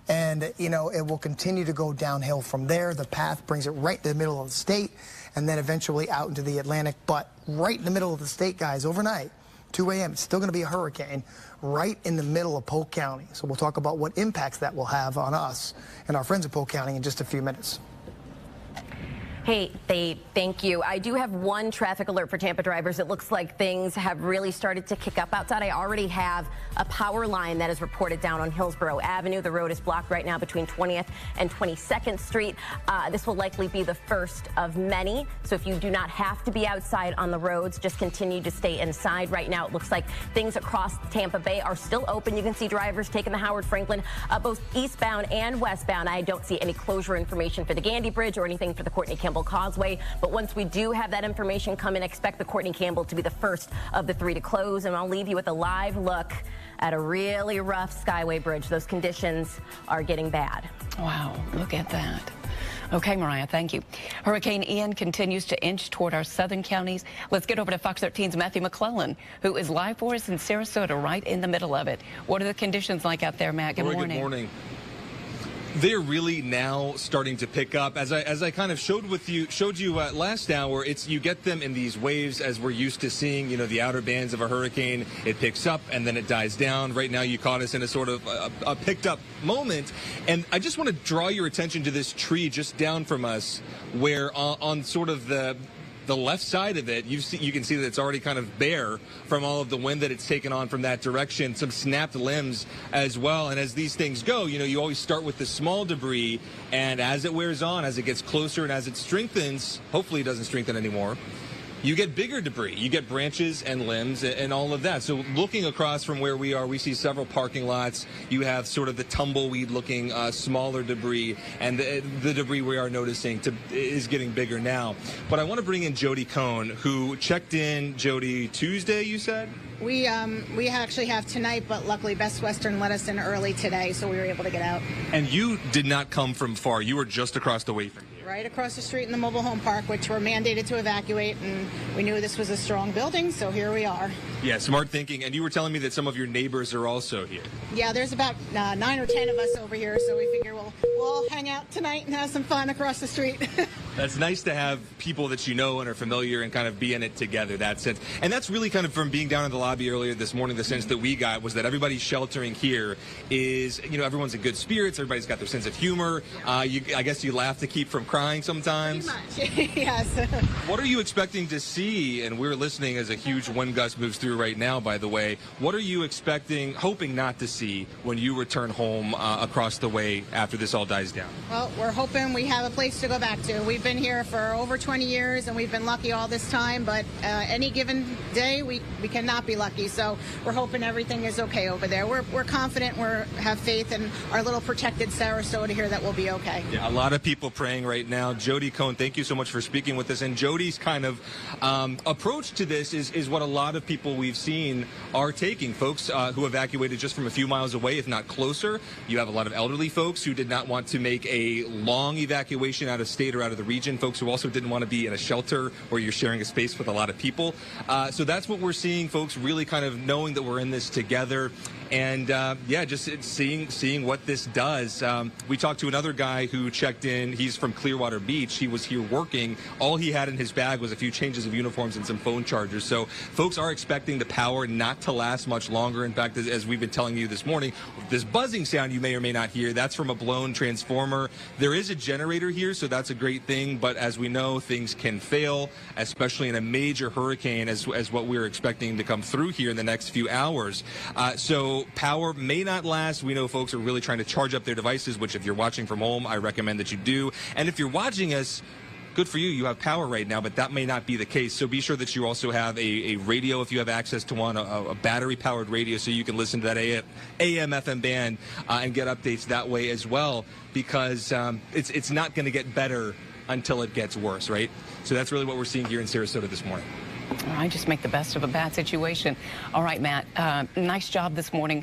And, you know, it will continue to go downhill from there. The path brings it right in the middle of the state and then eventually out into the Atlantic. But right in the middle of the state, guys, overnight, 2 a.m., it's still going to be a hurricane right in the middle of Polk County. So we'll talk about what impacts that will have on us and our friends at Polk County in just a few minutes. Hey, thank you. I do have one traffic alert for Tampa drivers. It looks like things have really started to kick up outside. I already have a power line that is reported down on Hillsborough Avenue. The road is blocked right now between 20th and 22nd Street. This will likely be the first of many. So if you do not have to be outside on the roads, just continue to stay inside. Right now, it looks like things across Tampa Bay are still open. You can see drivers taking the Howard Franklin both eastbound and westbound. I don't see any closure information for the Gandy Bridge or anything for the Courtney Campbell Causeway. But once we do have that information come in, expect the Courtney Campbell to be the first of the 3 to close. And I'll leave you with a live look at a really rough Skyway Bridge. Those conditions are getting bad. Wow, look at that. Okay, Mariah, thank you. Hurricane Ian continues to inch toward our southern counties. Let's get over to Fox 13's Matthew McClellan, who is live for us in Sarasota, right in the middle of it. What are the conditions like out there, Matt? Good morning. Good morning. They're really now starting to pick up. As I kind of showed you last hour, you get them in these waves as we're used to seeing, you know, the outer bands of a hurricane. It picks up and then it dies down. Right now you caught us in a sort of a picked up moment. And I just want to draw your attention to this tree just down from us, where on sort of the the left side of it, you can see that it's already kind of bare from all of the wind that it's taken on from that direction. Some snapped limbs as well. And as these things go, you always start with the small debris, and as it wears on, as it gets closer and as it strengthens, hopefully it doesn't strengthen anymore, you get bigger debris. You get branches and limbs and all of that. So looking across from where we are, we see several parking lots. You have sort of the tumbleweed-looking smaller debris, and the debris we are noticing is getting bigger now. But I want to bring in Jody Cohn, who checked in, Jody, Tuesday, you said? We actually have tonight, but luckily Best Western let us in early today, so we were able to get out. And you did not come from far. You were just across the way from here. Right across the street in the mobile home park, which we're mandated to evacuate, and we knew this was a strong building, so here we are. Yeah, smart thinking. And you were telling me that some of your neighbors are also here. Yeah, there's about 9 or 10 of us over here, so we figure we'll all hang out tonight and have some fun across the street. That's nice to have people that you know and are familiar and kind of be in it together, that sense. And that's really kind of from being down in the lobby earlier this morning, the sense that we got was that everybody sheltering here is, everyone's in good spirits, everybody's got their sense of humor. I guess you laugh to keep from crying sometimes. Pretty much, yes. What are you expecting to see? And we're listening as a huge wind gust moves through right now, by the way. What are you expecting, hoping not to see when you return home across the way after this all dies down? Well, we're hoping we have a place to go back to. We've been here for over 20 years, and we've been lucky all this time, but any given day, we cannot be lucky. So we're hoping everything is okay over there. We're confident, we have faith in our little protected Sarasota here that we'll be okay. Yeah, a lot of people praying right now. Jody Cohn, thank you so much for speaking with us. And Jody's kind of approach to this is what a lot of people we've seen are taking. Folks who evacuated just from a few miles away, if not closer. You have a lot of elderly folks who did not want to make a long evacuation out of state or out of the region. Folks who also didn't want to be in a shelter where you're sharing a space with a lot of people. So that's what we're seeing, folks really kind of knowing that we're in this together. And just seeing what this does. We talked to another guy who checked in. He's from Clearwater Beach. He was here working. All he had in his bag was a few changes of uniforms and some phone chargers. So folks are expecting the power not to last much longer. In fact, as we've been telling you this morning, this buzzing sound you may or may not hear, that's from a blown transformer. There is a generator here, so that's a great thing. But as we know, things can fail, especially in a major hurricane as what we're expecting to come through here in the next few hours. So power may not last. We know folks are really trying to charge up their devices, which if you're watching from home, I recommend that you do. And if you're watching us, good for you. You have power right now, but that may not be the case. So be sure that you also have a radio if you have access to one, a battery-powered radio, so you can listen to that AM, FM band and get updates that way as well, because it's not going to get better until it gets worse, right? So that's really what we're seeing here in Sarasota this morning. I just make the best of a bad situation. All right, Matt, nice job this morning.